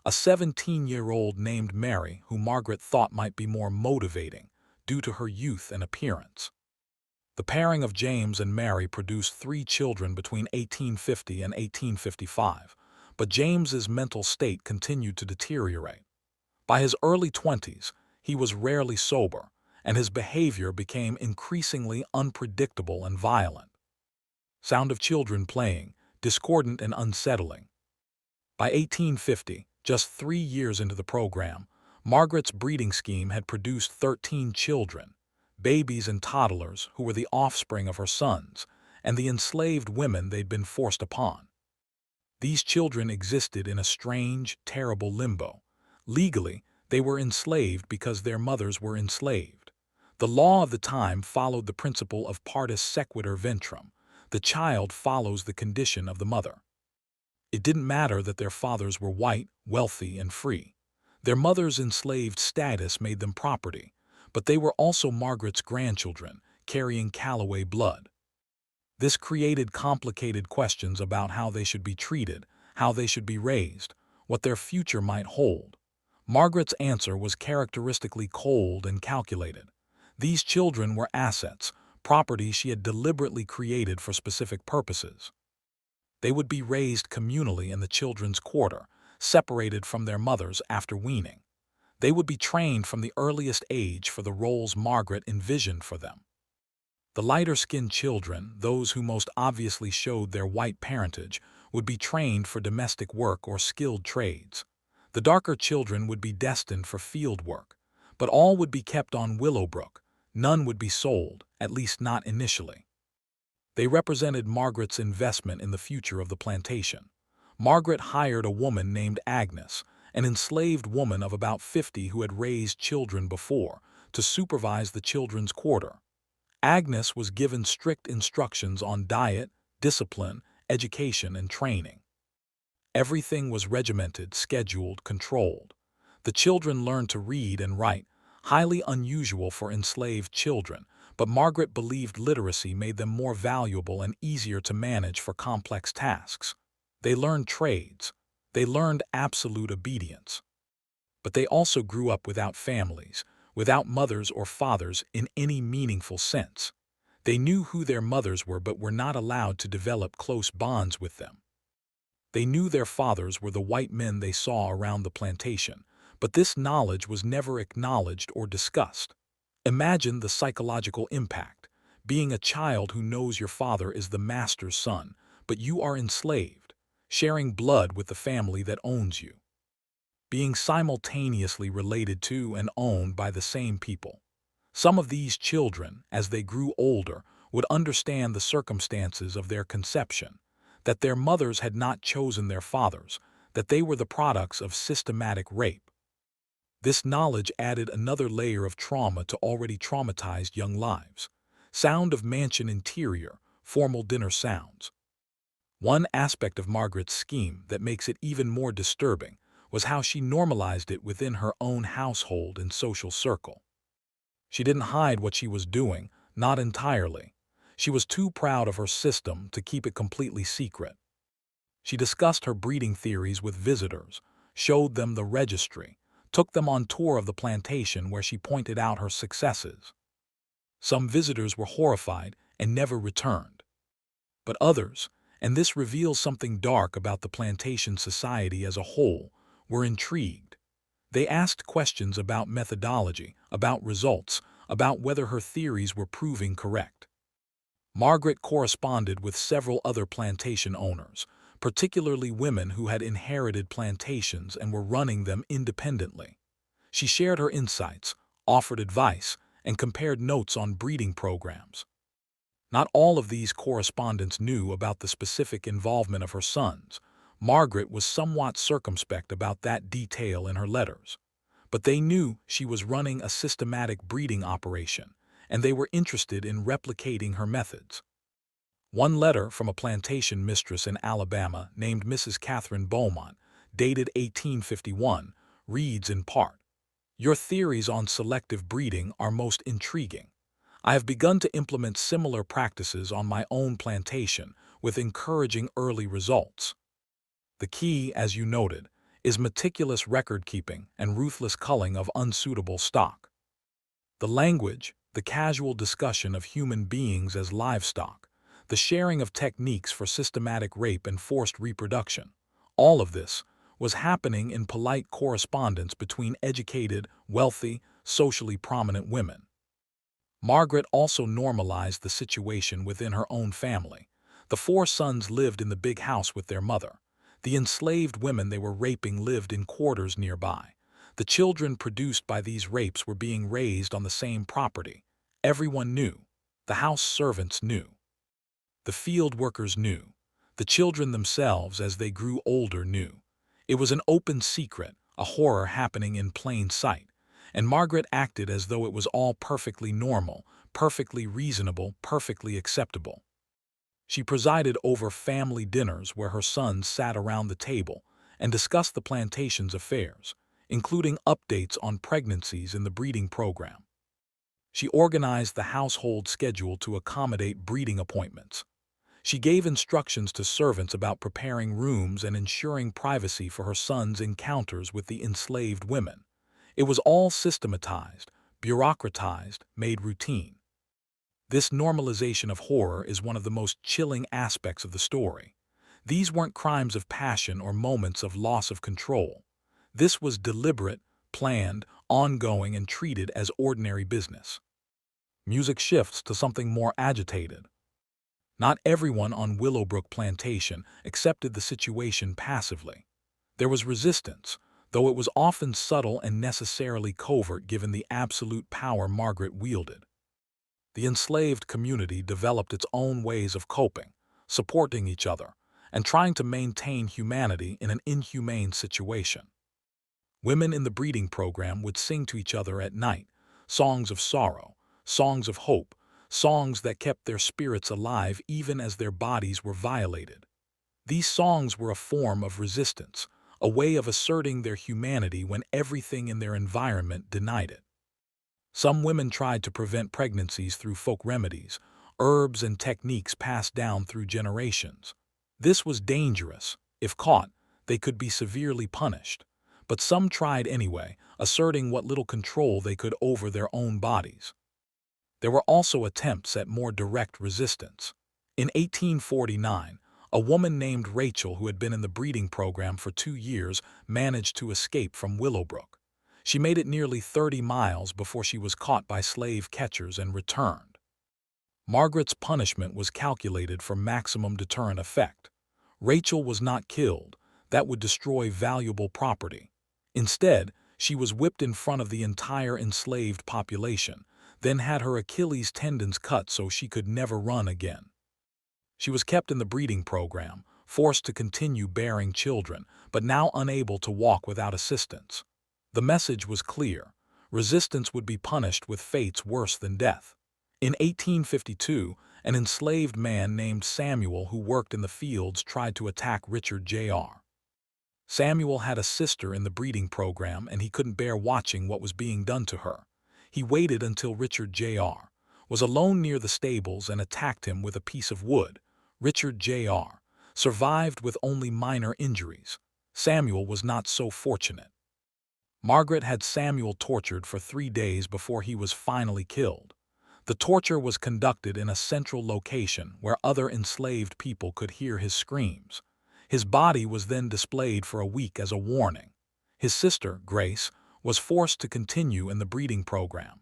Speaker 1: a 17-year-old named Mary who Margaret thought might be more motivating due to her youth and appearance. The pairing of James and Mary produced 3 children between 1850 and 1855, but James's mental state continued to deteriorate. By his early 20s, he was rarely sober, and his behavior became increasingly unpredictable and violent. Sound of children playing, discordant and unsettling. By 1850, just 3 years into the program, Margaret's breeding scheme had produced 13 children, babies and toddlers who were the offspring of her sons, and the enslaved women they'd been forced upon. These children existed in a strange, terrible limbo. Legally, they were enslaved because their mothers were enslaved. The law of the time followed the principle of partus sequitur ventrum. The child follows the condition of the mother. It didn't matter that their fathers were white, wealthy, and free. Their mother's enslaved status made them property, but they were also Margaret's grandchildren, carrying Calloway blood. This created complicated questions about how they should be treated, how they should be raised, what their future might hold. Margaret's answer was characteristically cold and calculated. These children were assets, property she had deliberately created for specific purposes. They would be raised communally in the children's quarter, separated from their mothers after weaning. They would be trained from the earliest age for the roles Margaret envisioned for them. The lighter-skinned children, those who most obviously showed their white parentage, would be trained for domestic work or skilled trades. The darker children would be destined for field work, but all would be kept on Willowbrook. None would be sold, at least not initially. They represented Margaret's investment in the future of the plantation. Margaret hired a woman named Agnes, an enslaved woman of about 50 who had raised children before, to supervise the children's quarter. Agnes was given strict instructions on diet, discipline, education, and training. Everything was regimented, scheduled, controlled. The children learned to read and write, highly unusual for enslaved children, but Margaret believed literacy made them more valuable and easier to manage for complex tasks. They learned trades. They learned absolute obedience. But they also grew up without families, without mothers or fathers in any meaningful sense. They knew who their mothers were but were not allowed to develop close bonds with them. They knew their fathers were the white men they saw around the plantation, but this knowledge was never acknowledged or discussed. Imagine the psychological impact, being a child who knows your father is the master's son, but you are enslaved, sharing blood with the family that owns you, being simultaneously related to and owned by the same people. Some of these children, as they grew older, would understand the circumstances of their conception, that their mothers had not chosen their fathers, that they were the products of systematic rape. This knowledge added another layer of trauma to already traumatized young lives. Sound of mansion interior, formal dinner sounds. One aspect of Margaret's scheme that makes it even more disturbing was how she normalized it within her own household and social circle. She didn't hide what she was doing, not entirely. She was too proud of her system to keep it completely secret. She discussed her breeding theories with visitors, showed them the registry, took them on tour of the plantation where she pointed out her successes. Some visitors were horrified and never returned. But others, and this reveals something dark about the plantation society as a whole, were intrigued. They asked questions about methodology, about results, about whether her theories were proving correct. Margaret corresponded with several other plantation owners, particularly women who had inherited plantations and were running them independently. She shared her insights, offered advice, and compared notes on breeding programs. Not all of these correspondents knew about the specific involvement of her sons. Margaret was somewhat circumspect about that detail in her letters. But they knew she was running a systematic breeding operation, and they were interested in replicating her methods. One letter from a plantation mistress in Alabama named Mrs. Catherine Beaumont, dated 1851, reads in part, "Your theories on selective breeding are most intriguing. I have begun to implement similar practices on my own plantation with encouraging early results. The key, as you noted, is meticulous record-keeping and ruthless culling of unsuitable stock. The language, the casual discussion of human beings as livestock, the sharing of techniques for systematic rape and forced reproduction, all of this was happening in polite correspondence between educated, wealthy, socially prominent women." Margaret also normalized the situation within her own family. The four sons lived in the big house with their mother. The enslaved women they were raping lived in quarters nearby. The children produced by these rapes were being raised on the same property. Everyone knew. The house servants knew. The field workers knew. The children themselves, as they grew older, knew. It was an open secret, a horror happening in plain sight. And Margaret acted as though it was all perfectly normal, perfectly reasonable, perfectly acceptable. She presided over family dinners where her sons sat around the table and discussed the plantation's affairs, including updates on pregnancies in the breeding program. She organized the household schedule to accommodate breeding appointments. She gave instructions to servants about preparing rooms and ensuring privacy for her sons' encounters with the enslaved women. It was all systematized, bureaucratized, made routine. This normalization of horror is one of the most chilling aspects of the story. These weren't crimes of passion or moments of loss of control. This was deliberate, planned, ongoing, and treated as ordinary business. Music shifts to something more agitated. Not everyone on Willowbrook Plantation accepted the situation passively. There was resistance, though it was often subtle and necessarily covert given the absolute power Margaret wielded. The enslaved community developed its own ways of coping, supporting each other, and trying to maintain humanity in an inhumane situation. Women in the breeding program would sing to each other at night, songs of sorrow, songs of hope, songs that kept their spirits alive even as their bodies were violated. These songs were a form of resistance, a way of asserting their humanity when everything in their environment denied it. Some women tried to prevent pregnancies through folk remedies, herbs and techniques passed down through generations. This was dangerous. If caught, they could be severely punished. But some tried anyway, asserting what little control they could over their own bodies. There were also attempts at more direct resistance. In 1849, a woman named Rachel, who had been in the breeding program for 2 years, managed to escape from Willowbrook. She made it nearly 30 miles before she was caught by slave catchers and returned. Margaret's punishment was calculated for maximum deterrent effect. Rachel was not killed. That would destroy valuable property. Instead, she was whipped in front of the entire enslaved population, then had her Achilles tendons cut so she could never run again. She was kept in the breeding program, forced to continue bearing children, but now unable to walk without assistance. The message was clear. Resistance would be punished with fates worse than death. In 1852, an enslaved man named Samuel who worked in the fields tried to attack Richard Jr. Samuel had a sister in the breeding program and he couldn't bear watching what was being done to her. He waited until Richard Jr. was alone near the stables and attacked him with a piece of wood. Richard Jr. survived with only minor injuries. Samuel was not so fortunate. Margaret had Samuel tortured for 3 days before he was finally killed. The torture was conducted in a central location where other enslaved people could hear his screams. His body was then displayed for a week as a warning. His sister, Grace, was forced to continue in the breeding program.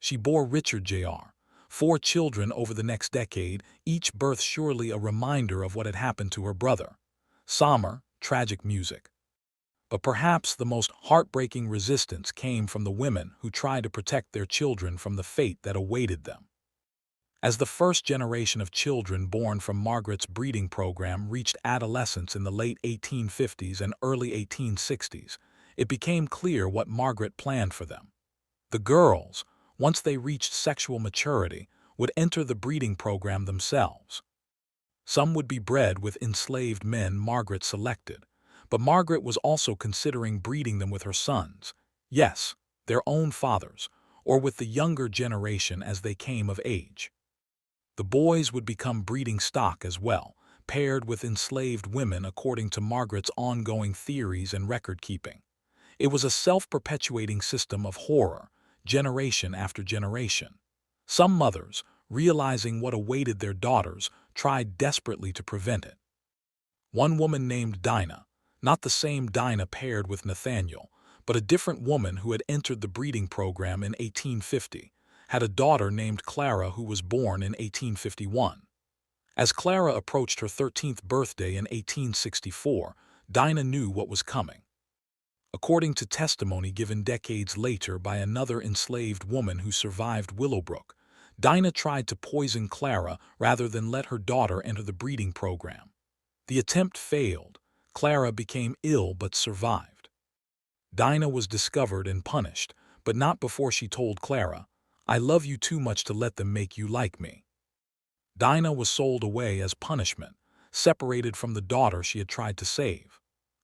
Speaker 1: She bore Richard Jr., 4 children over the next decade, each birth surely a reminder of what had happened to her brother. Somber, tragic music. But perhaps the most heartbreaking resistance came from the women who tried to protect their children from the fate that awaited them. As the first generation of children born from Margaret's breeding program reached adolescence in the late 1850s and early 1860s, it became clear what Margaret planned for them. The girls, once they reached sexual maturity, would enter the breeding program themselves. Some would be bred with enslaved men Margaret selected, but Margaret was also considering breeding them with her sons, yes, their own fathers, or with the younger generation as they came of age. The boys would become breeding stock as well, paired with enslaved women according to Margaret's ongoing theories and record-keeping. It was a self-perpetuating system of horror, generation after generation. Some mothers, realizing what awaited their daughters, tried desperately to prevent it. One woman named Dinah, not the same Dinah paired with Nathaniel, but a different woman who had entered the breeding program in 1850, had a daughter named Clara who was born in 1851. As Clara approached her 13th birthday in 1864, Dinah knew what was coming. According to testimony given decades later by another enslaved woman who survived Willowbrook, Dinah tried to poison Clara rather than let her daughter enter the breeding program. The attempt failed. Clara became ill but survived. Dinah was discovered and punished, but not before she told Clara, "I love you too much to let them make you like me." Dinah was sold away as punishment, separated from the daughter she had tried to save.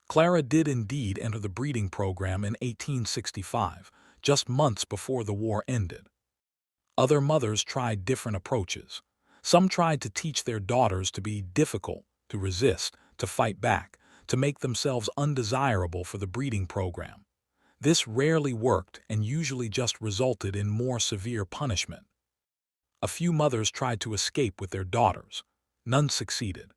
Speaker 1: Clara did indeed enter the breeding program in 1865, just months before the war ended. Other mothers tried different approaches. Some tried to teach their daughters to be difficult, to resist, to fight back, to make themselves undesirable for the breeding program. This rarely worked and usually just resulted in more severe punishment. A few mothers tried to escape with their daughters. None succeeded.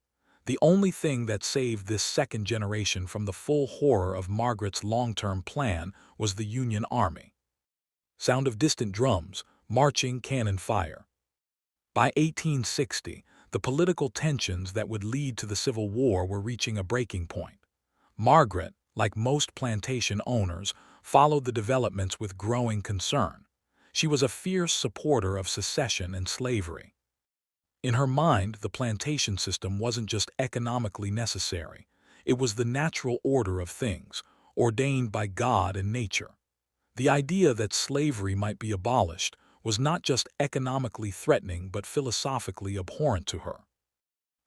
Speaker 1: The only thing that saved this second generation from the full horror of Margaret's long-term plan was the Union Army. Sound of distant drums, marching, cannon fire. By 1860, the political tensions that would lead to the Civil War were reaching a breaking point. Margaret, like most plantation owners, followed the developments with growing concern. She was a fierce supporter of secession and slavery. In her mind, the plantation system wasn't just economically necessary. It was the natural order of things, ordained by God and nature. The idea that slavery might be abolished was not just economically threatening but philosophically abhorrent to her.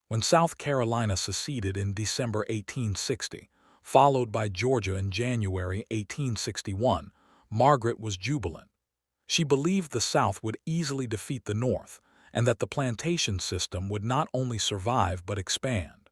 Speaker 1: When South Carolina seceded in December 1860, followed by Georgia in January 1861, Margaret was jubilant. She believed the South would easily defeat the North, and that the plantation system would not only survive but expand.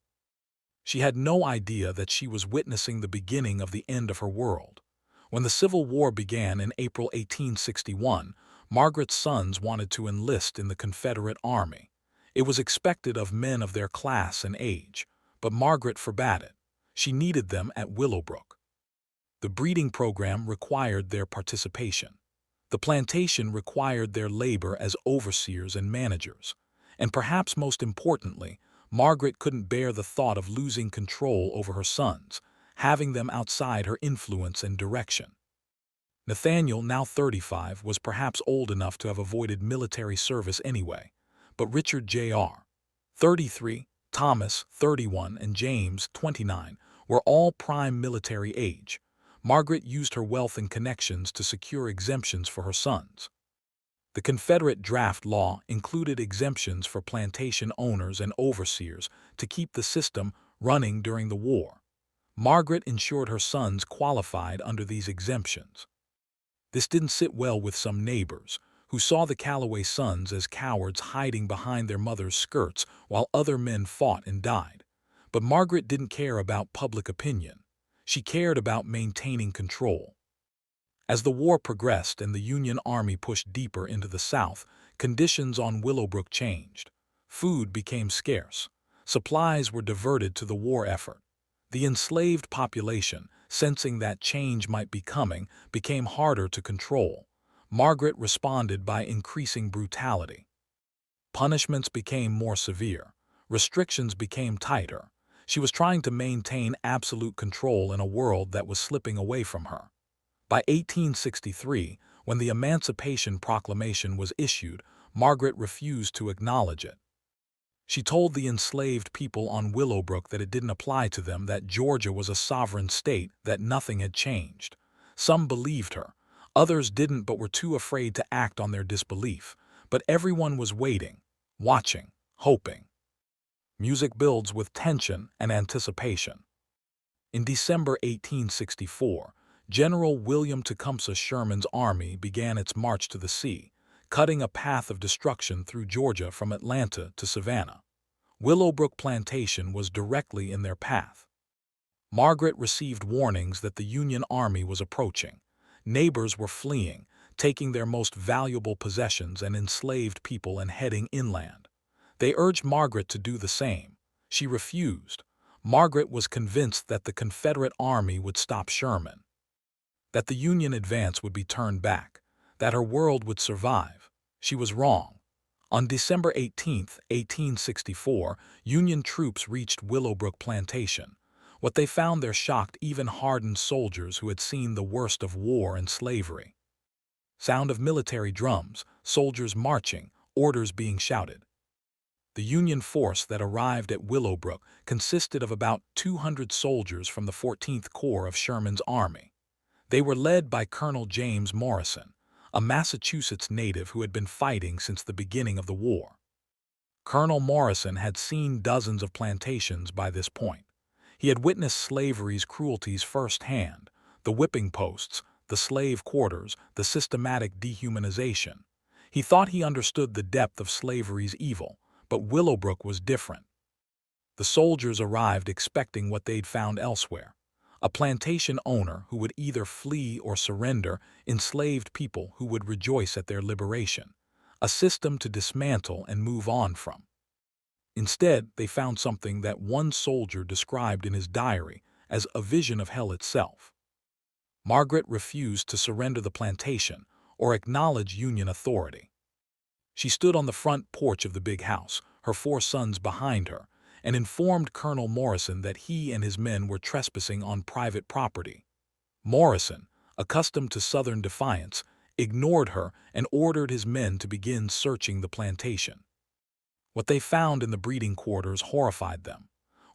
Speaker 1: She had no idea that she was witnessing the beginning of the end of her world. When the Civil War began in April 1861, Margaret's sons wanted to enlist in the Confederate Army. It was expected of men of their class and age, but Margaret forbade it. She needed them at Willowbrook. The breeding program required their participation. The plantation required their labor as overseers and managers. And perhaps most importantly, Margaret couldn't bear the thought of losing control over her sons, having them outside her influence and direction. Nathaniel, now 35, was perhaps old enough to have avoided military service anyway, but Richard Jr., 33, Thomas, 31, and James, 29, were all prime military age. Margaret used her wealth and connections to secure exemptions for her sons. The Confederate draft law included exemptions for plantation owners and overseers to keep the system running during the war. Margaret ensured her sons qualified under these exemptions. This didn't sit well with some neighbors, who saw the Calloway sons as cowards hiding behind their mother's skirts while other men fought and died. But Margaret didn't care about public opinion. She cared about maintaining control. As the war progressed and the Union Army pushed deeper into the South, conditions on Willowbrook changed. Food became scarce. Supplies were diverted to the war effort. The enslaved population, sensing that change might be coming, became harder to control. Margaret responded by increasing brutality. Punishments became more severe. Restrictions became tighter. She was trying to maintain absolute control in a world that was slipping away from her. By 1863, when the Emancipation Proclamation was issued, Margaret refused to acknowledge it. She told the enslaved people on Willowbrook that it didn't apply to them, that Georgia was a sovereign state, that nothing had changed. Some believed her. Others didn't, but were too afraid to act on their disbelief. But everyone was waiting, watching, hoping. Music builds with tension and anticipation. In December 1864, General William Tecumseh Sherman's army began its march to the sea, cutting a path of destruction through Georgia from Atlanta to Savannah. Willowbrook Plantation was directly in their path. Margaret received warnings that the Union Army was approaching. Neighbors were fleeing, taking their most valuable possessions and enslaved people and heading inland. They urged Margaret to do the same. She refused. Margaret was convinced that the Confederate Army would stop Sherman, that the Union advance would be turned back, that her world would survive. She was wrong. On December 18, 1864, Union troops reached Willowbrook Plantation. What they found there shocked even hardened soldiers who had seen the worst of war and slavery. Sound of military drums, soldiers marching, orders being shouted. The Union force that arrived at Willowbrook consisted of about 200 soldiers from the 14th Corps of Sherman's army. They were led by Colonel James Morrison, a Massachusetts native who had been fighting since the beginning of the war. Colonel Morrison had seen dozens of plantations by this point. He had witnessed slavery's cruelties firsthand, the whipping posts, the slave quarters, the systematic dehumanization. He thought he understood the depth of slavery's evil, but Willowbrook was different. The soldiers arrived expecting what they'd found elsewhere: a plantation owner who would either flee or surrender, enslaved people who would rejoice at their liberation, a system to dismantle and move on from. Instead, they found something that one soldier described in his diary as a vision of hell itself. Margaret refused to surrender the plantation or acknowledge Union authority. She stood on the front porch of the big house, her 4 sons behind her, and informed Colonel Morrison that he and his men were trespassing on private property. Morrison, accustomed to Southern defiance, ignored her and ordered his men to begin searching the plantation. What they found in the breeding quarters horrified them.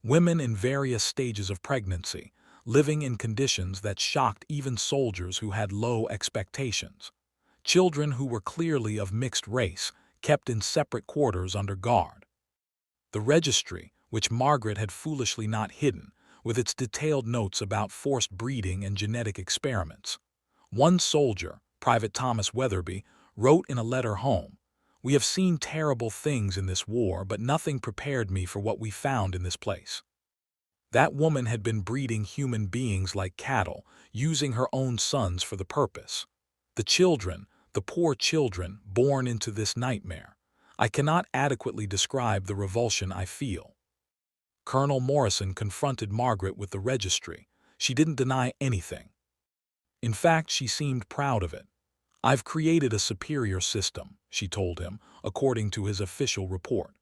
Speaker 1: Women in various stages of pregnancy, living in conditions that shocked even soldiers who had low expectations. Children who were clearly of mixed race, kept in separate quarters under guard. The registry, which Margaret had foolishly not hidden, with its detailed notes about forced breeding and genetic experiments. One soldier, Private Thomas Weatherby, wrote in a letter home, "We have seen terrible things in this war, but nothing prepared me for what we found in this place." That woman had been breeding human beings like cattle, using her own sons for the purpose. The children, the poor children, born into this nightmare. I cannot adequately describe the revulsion I feel. Colonel Morrison confronted Margaret with the registry. She didn't deny anything. In fact, she seemed proud of it. "I've created a superior system," she told him, according to his official report.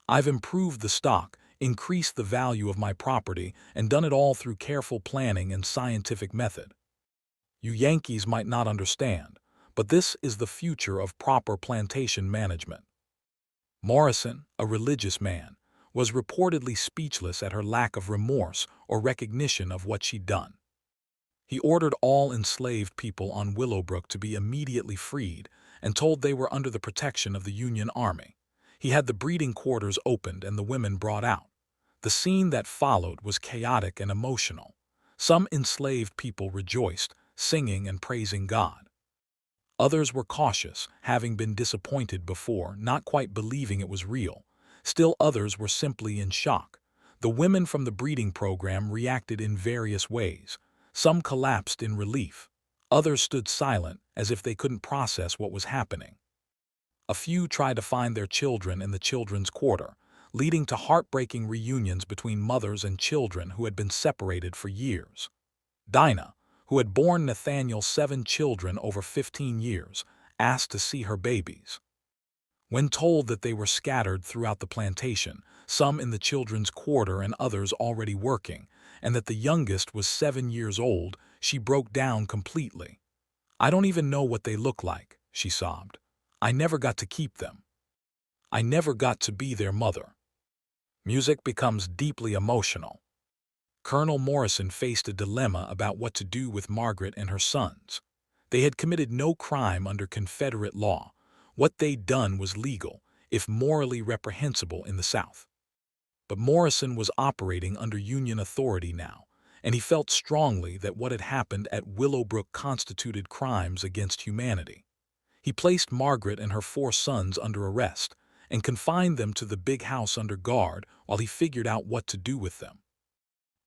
Speaker 1: "I've improved the stock, increased the value of my property, and done it all through careful planning and scientific method. You Yankees might not understand, but this is the future of proper plantation management." Morrison, a religious man, was reportedly speechless at her lack of remorse or recognition of what she'd done. He ordered all enslaved people on Willowbrook to be immediately freed and told they were under the protection of the Union Army. He had the breeding quarters opened and the women brought out. The scene that followed was chaotic and emotional. Some enslaved people rejoiced, singing and praising God. Others were cautious, having been disappointed before, not quite believing it was real. Still others were simply in shock. The women from the breeding program reacted in various ways. Some collapsed in relief. Others stood silent, as if they couldn't process what was happening. A few tried to find their children in the children's quarter, leading to heartbreaking reunions between mothers and children who had been separated for years. Dinah, who had borne Nathaniel 7 children over 15 years, asked to see her babies. When told that they were scattered throughout the plantation, some in the children's quarter and others already working, and that the youngest was 7 years old, she broke down completely. "I don't even know what they look like," she sobbed. "I never got to keep them. I never got to be their mother." Music becomes deeply emotional. Colonel Morrison faced a dilemma about what to do with Margaret and her sons. They had committed no crime under Confederate law. What they'd done was legal, if morally reprehensible in the South. But Morrison was operating under Union authority now, and he felt strongly that what had happened at Willowbrook constituted crimes against humanity. He placed Margaret and her 4 sons under arrest and confined them to the big house under guard while he figured out what to do with them.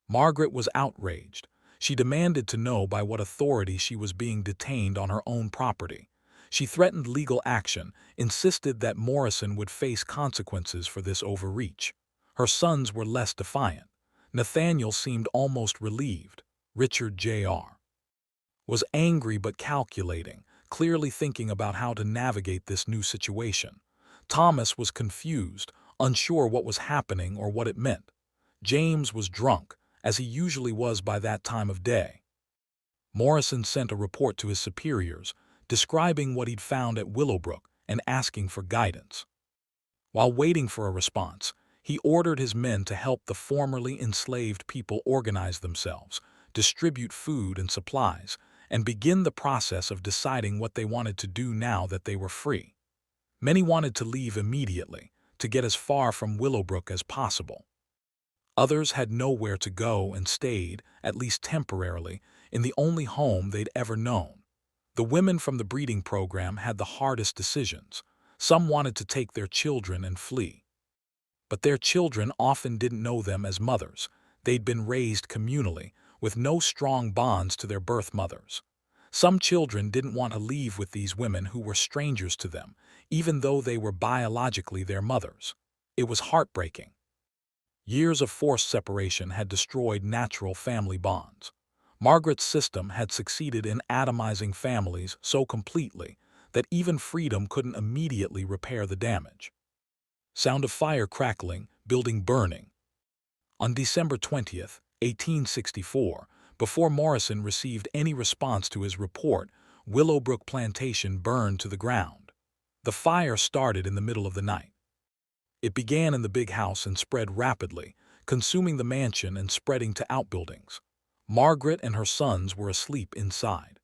Speaker 1: Margaret was outraged. She demanded to know by what authority she was being detained on her own property. She threatened legal action, insisted that Morrison would face consequences for this overreach. Her sons were less defiant. Nathaniel seemed almost relieved. Richard Jr. was angry but calculating, clearly thinking about how to navigate this new situation. Thomas was confused, unsure what was happening or what it meant. James was drunk, as he usually was by that time of day. Morrison sent a report to his superiors, describing what he'd found at Willowbrook and asking for guidance. While waiting for a response, he ordered his men to help the formerly enslaved people organize themselves, distribute food and supplies, and begin the process of deciding what they wanted to do now that they were free. Many wanted to leave immediately, to get as far from Willowbrook as possible. Others had nowhere to go and stayed, at least temporarily, in the only home they'd ever known. The women from the breeding program had the hardest decisions. Some wanted to take their children and flee. But their children often didn't know them as mothers. They'd been raised communally, with no strong bonds to their birth mothers. Some children didn't want to leave with these women who were strangers to them, even though they were biologically their mothers. It was heartbreaking. Years of forced separation had destroyed natural family bonds. Margaret's system had succeeded in atomizing families so completely that even freedom couldn't immediately repair the damage. Sound of fire crackling, building burning. On December 20th, 1864, before Morrison received any response to his report, Willowbrook Plantation burned to the ground. The fire started in the middle of the night. It began in the big house and spread rapidly, consuming the mansion and spreading to outbuildings. Margaret and her sons were asleep inside.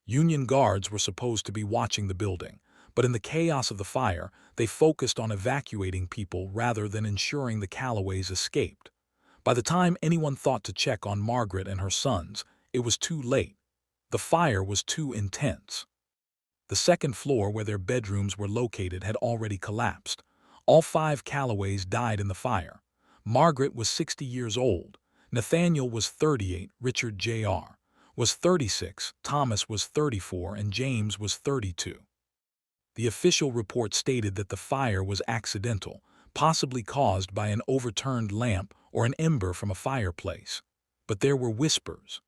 Speaker 1: Union guards were supposed to be watching the building, but in the chaos of the fire, they focused on evacuating people rather than ensuring the Calloways escaped. By the time anyone thought to check on Margaret and her sons, it was too late. The fire was too intense. The second floor where their bedrooms were located had already collapsed. All 5 Calloways died in the fire. Margaret was 60 years old. Nathaniel was 38, Richard Jr. was 36, Thomas was 34, and James was 32. The official report stated that the fire was accidental, possibly caused by an overturned lamp or an ember from a fireplace. But there were whispers.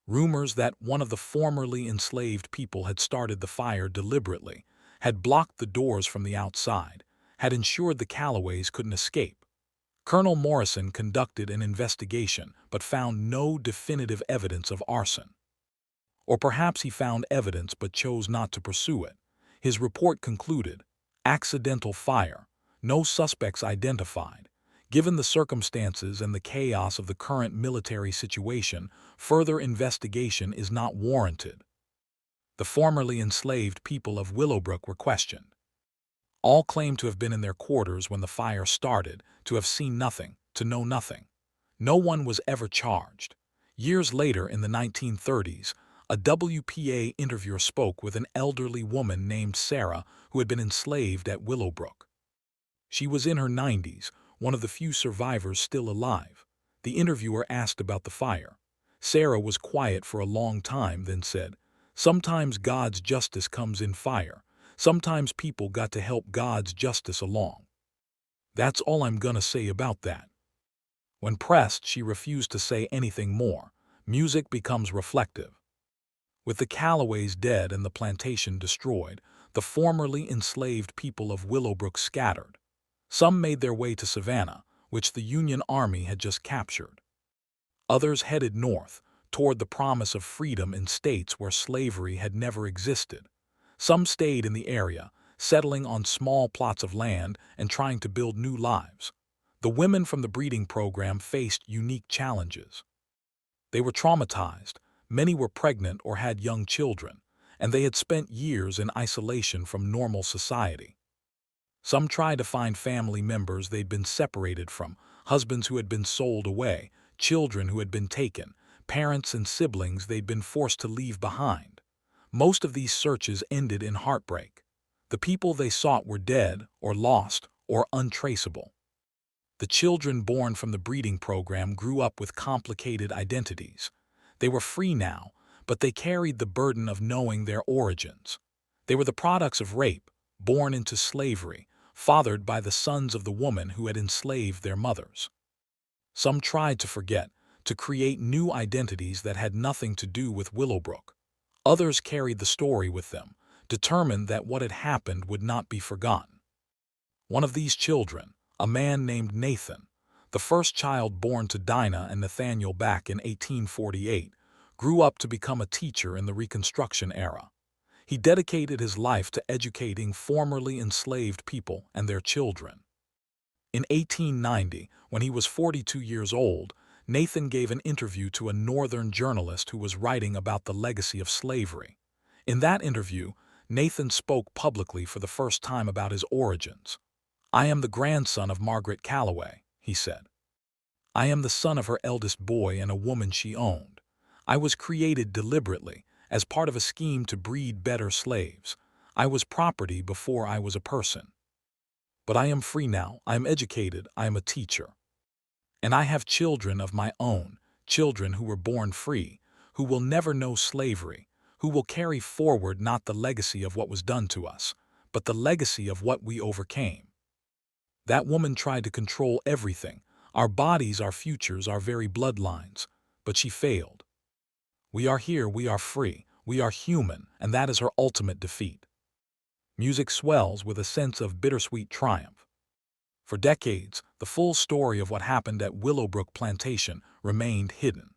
Speaker 1: Rumors that one of the formerly enslaved people had started the fire deliberately, had blocked the doors from the outside, had ensured the Calloways couldn't escape. Colonel Morrison conducted an investigation but found no definitive evidence of arson. Or perhaps he found evidence but chose not to pursue it. His report concluded, accidental fire, no suspects identified. Given the circumstances and the chaos of the current military situation, further investigation is not warranted. The formerly enslaved people of Willowbrook were questioned. All claimed to have been in their quarters when the fire started, to have seen nothing, to know nothing. No one was ever charged. Years later, in the 1930s, a WPA interviewer spoke with an elderly woman named Sarah who had been enslaved at Willowbrook. She was in her 90s, one of the few survivors still alive. The interviewer asked about the fire. Sarah was quiet for a long time, then said, "Sometimes God's justice comes in fire. Sometimes people got to help God's justice along. That's all I'm gonna say about that." When pressed, she refused to say anything more. Music becomes reflective. With the Calloways dead and the plantation destroyed, the formerly enslaved people of Willowbrook scattered. Some made their way to Savannah, which the Union Army had just captured. Others headed north, toward the promise of freedom in states where slavery had never existed. Some stayed in the area, settling on small plots of land and trying to build new lives. The women from the breeding program faced unique challenges. They were traumatized, many were pregnant or had young children, and they had spent years in isolation from normal society. Some tried to find family members they'd been separated from, husbands who had been sold away, children who had been taken, parents and siblings they'd been forced to leave behind. Most of these searches ended in heartbreak. The people they sought were dead or lost or untraceable. The children born from the breeding program grew up with complicated identities. They were free now, but they carried the burden of knowing their origins. They were the products of rape, born into slavery, fathered by the sons of the woman who had enslaved their mothers. Some tried to forget, to create new identities that had nothing to do with Willowbrook. Others carried the story with them, determined that what had happened would not be forgotten. One of these children, a man named Nathan, the first child born to Dinah and Nathaniel back in 1848, grew up to become a teacher in the Reconstruction era. He dedicated his life to educating formerly enslaved people and their children. In 1890, when he was 42 years old, Nathan gave an interview to a northern journalist who was writing about the legacy of slavery. In that interview, Nathan spoke publicly for the first time about his origins. "I am the grandson of Margaret Calloway," he said. "I am the son of her eldest boy and a woman she owned. I was created deliberately, as part of a scheme to breed better slaves. I was property before I was a person. But I am free now, I am educated, I am a teacher. And I have children of my own, children who were born free, who will never know slavery, who will carry forward not the legacy of what was done to us, but the legacy of what we overcame. That woman tried to control everything, our bodies, our futures, our very bloodlines, but she failed. We are here, we are free, we are human, and that is her ultimate defeat." Music swells with a sense of bittersweet triumph. For decades, the full story of what happened at Willowbrook Plantation remained hidden.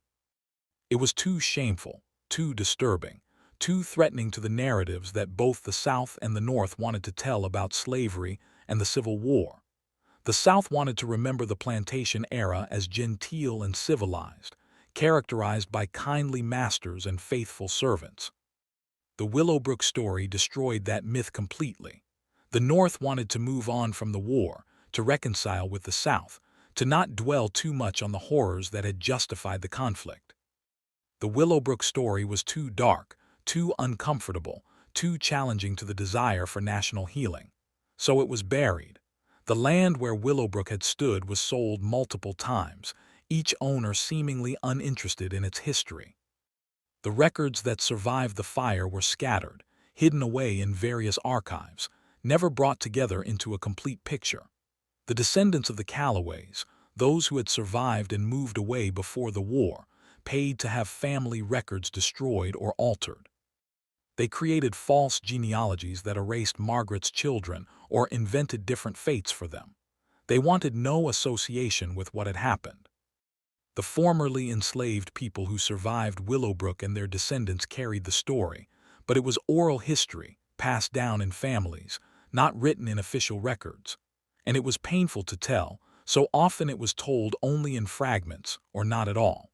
Speaker 1: It was too shameful, too disturbing, too threatening to the narratives that both the South and the North wanted to tell about slavery and the Civil War. The South wanted to remember the plantation era as genteel and civilized, characterized by kindly masters and faithful servants. The Willowbrook story destroyed that myth completely. The North wanted to move on from the war, to reconcile with the South, to not dwell too much on the horrors that had justified the conflict. The Willowbrook story was too dark, too uncomfortable, too challenging to the desire for national healing. So it was buried. The land where Willowbrook had stood was sold multiple times, each owner seemingly uninterested in its history. The records that survived the fire were scattered, hidden away in various archives, never brought together into a complete picture. The descendants of the Calloways, those who had survived and moved away before the war, paid to have family records destroyed or altered. They created false genealogies that erased Margaret's children or invented different fates for them. They wanted no association with what had happened. The formerly enslaved people who survived Willowbrook and their descendants carried the story, but it was oral history, passed down in families, not written in official records. And it was painful to tell, so often it was told only in fragments or not at all.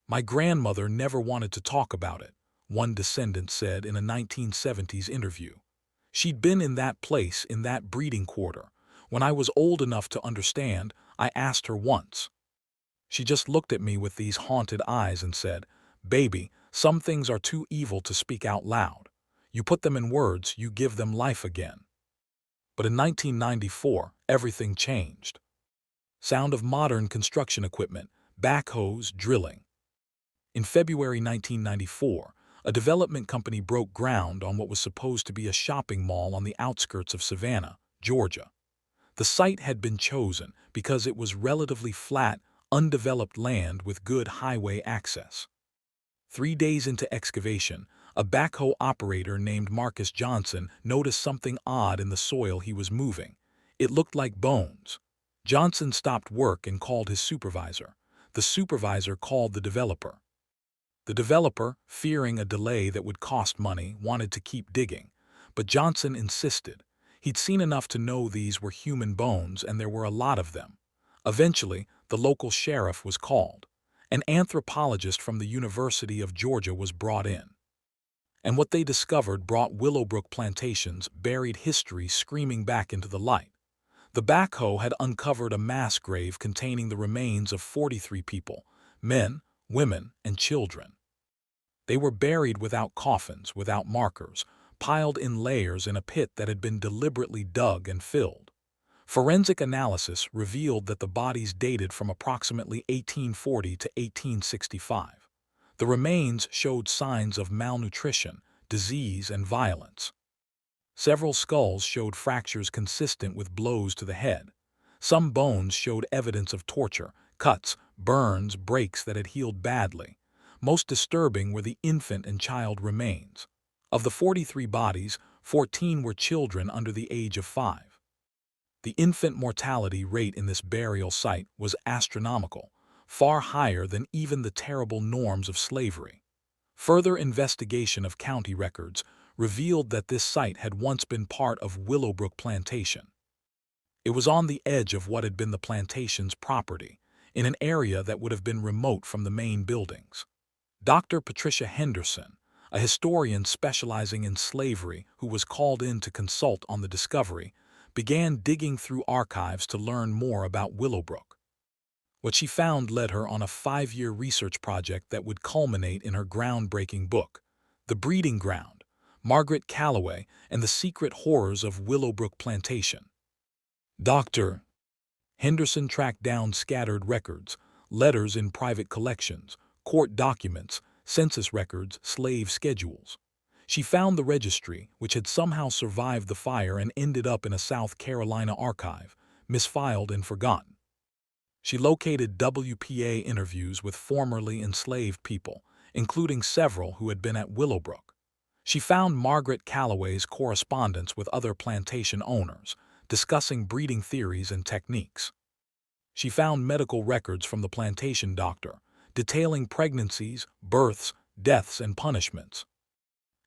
Speaker 1: "My grandmother never wanted to talk about it," one descendant said in a 1970s interview. "She'd been in that place, in that breeding quarter. When I was old enough to understand, I asked her once. She just looked at me with these haunted eyes and said, 'Baby, some things are too evil to speak out loud. You put them in words, you give them life again.' But in 1994, everything changed. Sound of modern construction equipment, backhoes, drilling. In February 1994, a development company broke ground on what was supposed to be a shopping mall on the outskirts of Savannah, Georgia. The site had been chosen because it was relatively flat, undeveloped land with good highway access. 3 days into excavation, a backhoe operator named Marcus Johnson noticed something odd in the soil he was moving. It looked like bones. Johnson stopped work and called his supervisor. The supervisor called the developer. The developer, fearing a delay that would cost money, wanted to keep digging, but Johnson insisted. He'd seen enough to know these were human bones, and there were a lot of them. Eventually, the local sheriff was called. An anthropologist from the University of Georgia was brought in. And what they discovered brought Willowbrook Plantation's buried history screaming back into the light. The backhoe had uncovered a mass grave containing the remains of 43 people, men, women, and children. They were buried without coffins, without markers, piled in layers in a pit that had been deliberately dug and filled. Forensic analysis revealed that the bodies dated from approximately 1840 to 1865. The remains showed signs of malnutrition, disease, and violence. Several skulls showed fractures consistent with blows to the head. Some bones showed evidence of torture, cuts, burns, breaks that had healed badly. Most disturbing were the infant and child remains. Of the 43 bodies, 14 were children under the age of 5. The infant mortality rate in this burial site was astronomical, far higher than even the terrible norms of slavery. Further investigation of county records revealed that this site had once been part of Willowbrook Plantation. It was on the edge of what had been the plantation's property, in an area that would have been remote from the main buildings. Dr. Patricia Henderson, a historian specializing in slavery who was called in to consult on the discovery, began digging through archives to learn more about Willowbrook. What she found led her on a 5-year research project that would culminate in her groundbreaking book, The Breeding Ground, Margaret Calloway and the Secret Horrors of Willowbrook Plantation. Dr. Henderson tracked down scattered records, letters in private collections, court documents, census records, slave schedules. She found the registry, which had somehow survived the fire and ended up in a South Carolina archive, misfiled and forgotten. She located WPA interviews with formerly enslaved people, including several who had been at Willowbrook. She found Margaret Calloway's correspondence with other plantation owners, discussing breeding theories and techniques. She found medical records from the plantation doctor, detailing pregnancies, births, deaths, and punishments.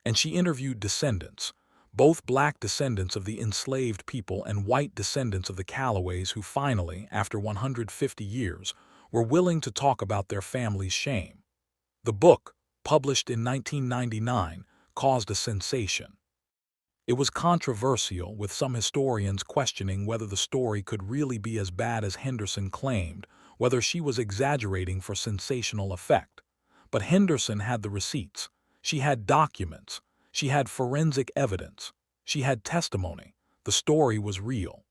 Speaker 1: And she interviewed descendants, both black descendants of the enslaved people and white descendants of the Calloways who finally, after 150 years, were willing to talk about their family's shame. The book, published in 1999, caused a sensation. It was controversial, with some historians questioning whether the story could really be as bad as Henderson claimed, whether she was exaggerating for sensational effect. But Henderson had the receipts. She had documents. She had forensic evidence. She had testimony. The story was real.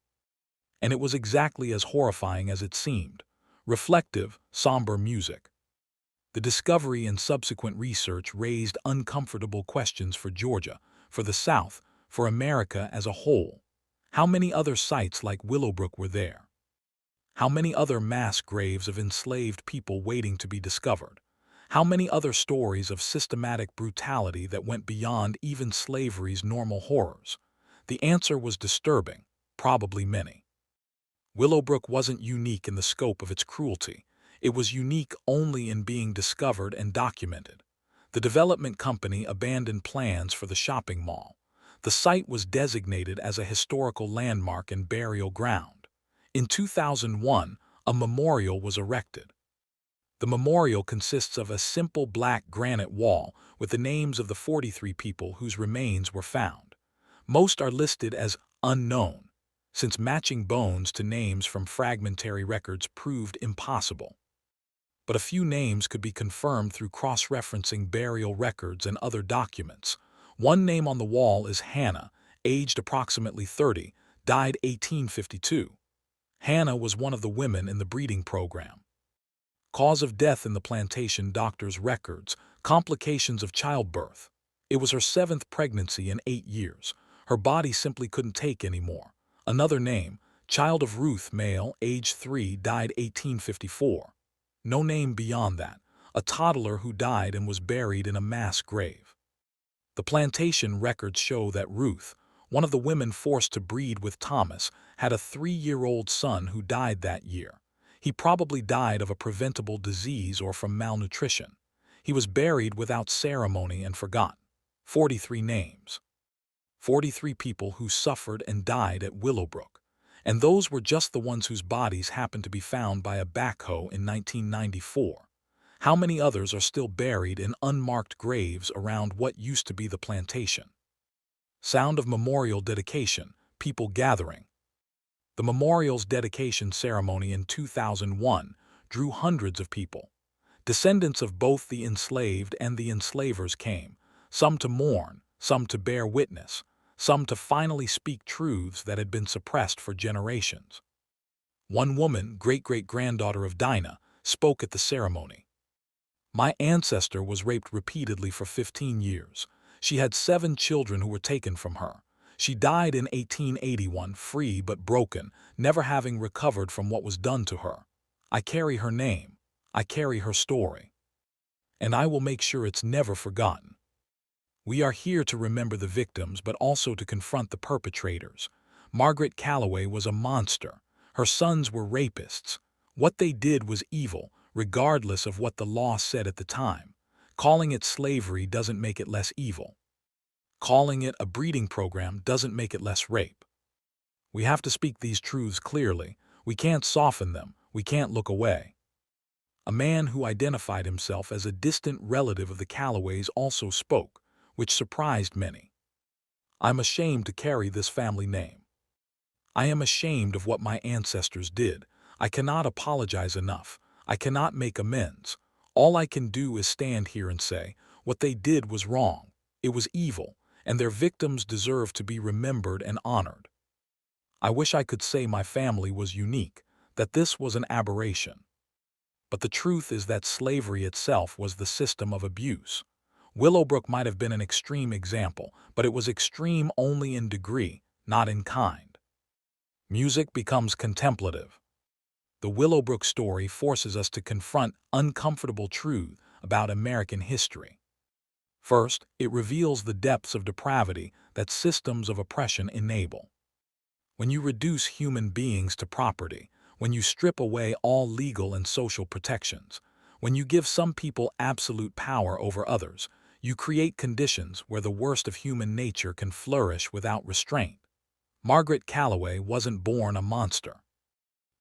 Speaker 1: And it was exactly as horrifying as it seemed. Reflective, somber music. The discovery and subsequent research raised uncomfortable questions for Georgia, for the South, for America as a whole. How many other sites like Willowbrook were there? How many other mass graves of enslaved people waiting to be discovered? How many other stories of systematic brutality that went beyond even slavery's normal horrors? The answer was disturbing, probably many. Willowbrook wasn't unique in the scope of its cruelty. It was unique only in being discovered and documented. The development company abandoned plans for the shopping mall. The site was designated as a historical landmark and burial ground. In 2001, a memorial was erected. The memorial consists of a simple black granite wall with the names of the 43 people whose remains were found. Most are listed as unknown, since matching bones to names from fragmentary records proved impossible. But a few names could be confirmed through cross-referencing burial records and other documents. One name on the wall is Hannah, aged approximately 30, died 1852. Hannah was one of the women in the breeding program. Cause of death in the plantation doctor's records, complications of childbirth. It was her 7th pregnancy in 8 years. Her body simply couldn't take any more. Another name, child of Ruth, male, age 3, died 1854. No name beyond that. a toddler who died and was buried in a mass grave. The plantation records show that Ruth, one of the women forced to breed with Thomas, had a 3-year-old son who died that year. He probably died of a preventable disease or from malnutrition. He was buried without ceremony and forgotten. 43 names. 43 people who suffered and died at Willowbrook. And those were just the ones whose bodies happened to be found by a backhoe in 1994. How many others are still buried in unmarked graves around what used to be the plantation? Sound of memorial dedication, people gathering. The memorial's dedication ceremony in 2001 drew hundreds of people. Descendants of both the enslaved and the enslavers came, some to mourn, some to bear witness, some to finally speak truths that had been suppressed for generations. One woman, great-great-granddaughter of Dinah, spoke at the ceremony. "My ancestor was raped repeatedly for 15 years. She had 7 children who were taken from her. She died in 1881, free but broken, never having recovered from what was done to her. I carry her name. I carry her story. And I will make sure it's never forgotten." We are here to remember the victims, but also to confront the perpetrators. Margaret Calloway was a monster. Her sons were rapists. What they did was evil, regardless of what the law said at the time. Calling it slavery doesn't make it less evil. Calling it a breeding program doesn't make it less rape. We have to speak these truths clearly. We can't soften them. We can't look away. A man who identified himself as a distant relative of the Calloways also spoke, which surprised many. "I'm ashamed to carry this family name. I am ashamed of what my ancestors did. I cannot apologize enough. I cannot make amends. All I can do is stand here and say, what they did was wrong. It was evil, and their victims deserve to be remembered and honored. I wish I could say my family was unique, that this was an aberration. But the truth is that slavery itself was the system of abuse. Willowbrook might have been an extreme example, but it was extreme only in degree, not in kind." Music becomes contemplative. The Willowbrook story forces us to confront uncomfortable truth about American history. First, it reveals the depths of depravity that systems of oppression enable. When you reduce human beings to property, when you strip away all legal and social protections, when you give some people absolute power over others, you create conditions where the worst of human nature can flourish without restraint. Margaret Calloway wasn't born a monster.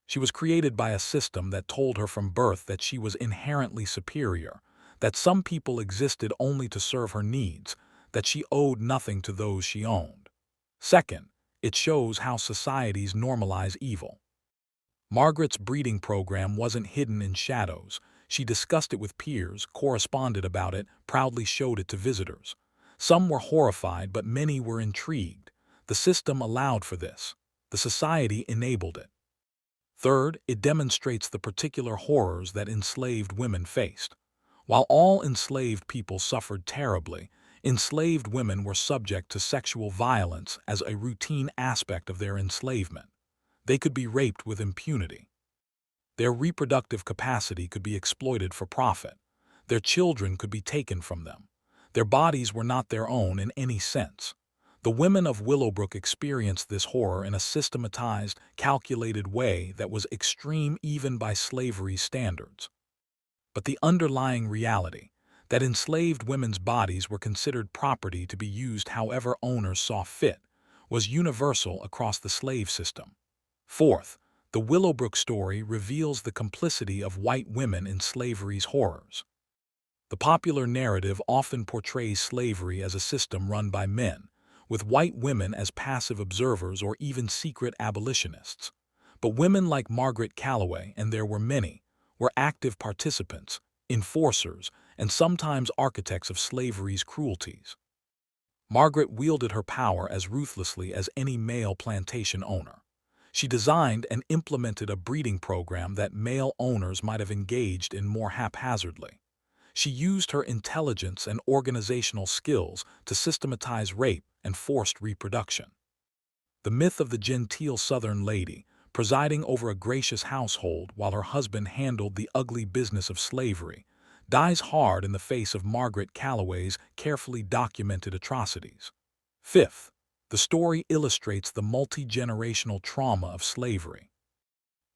Speaker 1: She was created by a system that told her from birth that she was inherently superior, that some people existed only to serve her needs, that she owed nothing to those she owned. Second, it shows how societies normalize evil. Margaret's breeding program wasn't hidden in shadows. She discussed it with peers, corresponded about it, proudly showed it to visitors. Some were horrified, but many were intrigued. The system allowed for this. The society enabled it. Third, it demonstrates the particular horrors that enslaved women faced. While all enslaved people suffered terribly, enslaved women were subject to sexual violence as a routine aspect of their enslavement. They could be raped with impunity. Their reproductive capacity could be exploited for profit. Their children could be taken from them. Their bodies were not their own in any sense. The women of Willowbrook experienced this horror in a systematized, calculated way that was extreme even by slavery's standards. But the underlying reality, that enslaved women's bodies were considered property to be used however owners saw fit, was universal across the slave system. Fourth, the Willowbrook story reveals the complicity of white women in slavery's horrors. The popular narrative often portrays slavery as a system run by men, with white women as passive observers or even secret abolitionists. But women like Margaret Calloway, and there were many, were active participants, enforcers, and sometimes architects of slavery's cruelties. Margaret wielded her power as ruthlessly as any male plantation owner. She designed and implemented a breeding program that male owners might have engaged in more haphazardly. She used her intelligence and organizational skills to systematize rape and forced reproduction. The myth of the genteel Southern lady, presiding over a gracious household while her husband handled the ugly business of slavery, dies hard in the face of Margaret Calloway's carefully documented atrocities. Fifth, the story illustrates the multi-generational trauma of slavery.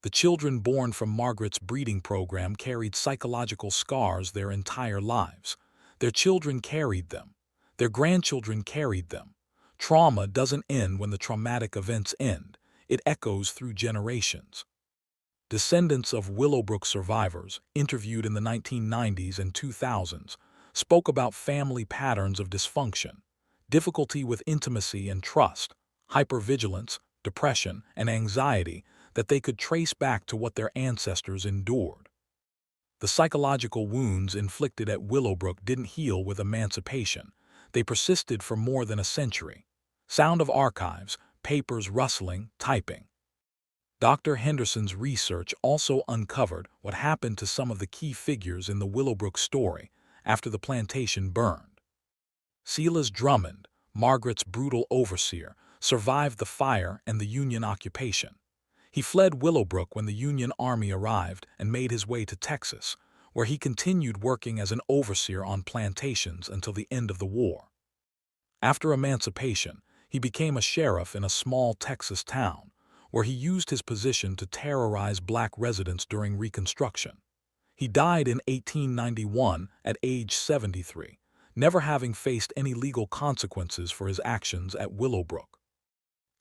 Speaker 1: The children born from Margaret's breeding program carried psychological scars their entire lives. Their children carried them. Their grandchildren carried them. Trauma doesn't end when the traumatic events end. It echoes through generations. Descendants of Willowbrook survivors, interviewed in the 1990s and 2000s, spoke about family patterns of dysfunction, difficulty with intimacy and trust, hypervigilance, depression, and anxiety that they could trace back to what their ancestors endured. The psychological wounds inflicted at Willowbrook didn't heal with emancipation. They persisted for more than a century. Sound of archives, papers rustling, typing. Dr. Henderson's research also uncovered what happened to some of the key figures in the Willowbrook story after the plantation burned. Silas Drummond, Margaret's brutal overseer, survived the fire and the Union occupation. He fled Willowbrook when the Union Army arrived and made his way to Texas, where he continued working as an overseer on plantations until the end of the war. After emancipation, he became a sheriff in a small Texas town, where he used his position to terrorize black residents during Reconstruction. He died in 1891 at age 73, never having faced any legal consequences for his actions at Willowbrook.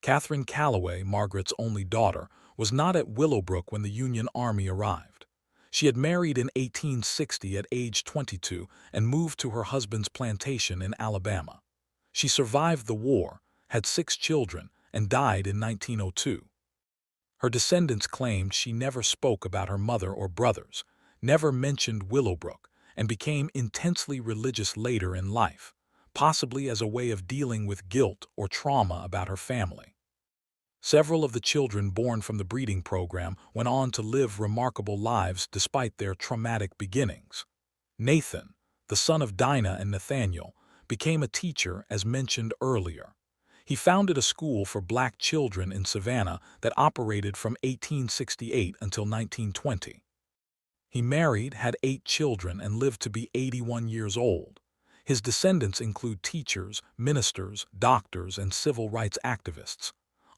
Speaker 1: Catherine Calloway, Margaret's only daughter, was not at Willowbrook when the Union Army arrived. She had married in 1860 at age 22 and moved to her husband's plantation in Alabama. She survived the war, had 6 children, and died in 1902. Her descendants claimed she never spoke about her mother or brothers, never mentioned Willowbrook, and became intensely religious later in life, possibly as a way of dealing with guilt or trauma about her family. Several of the children born from the breeding program went on to live remarkable lives despite their traumatic beginnings. Nathan, the son of Dinah and Nathaniel, became a teacher as mentioned earlier. He founded a school for black children in Savannah that operated from 1868 until 1920. He married, had 8 children, and lived to be 81 years old. His descendants include teachers, ministers, doctors, and civil rights activists.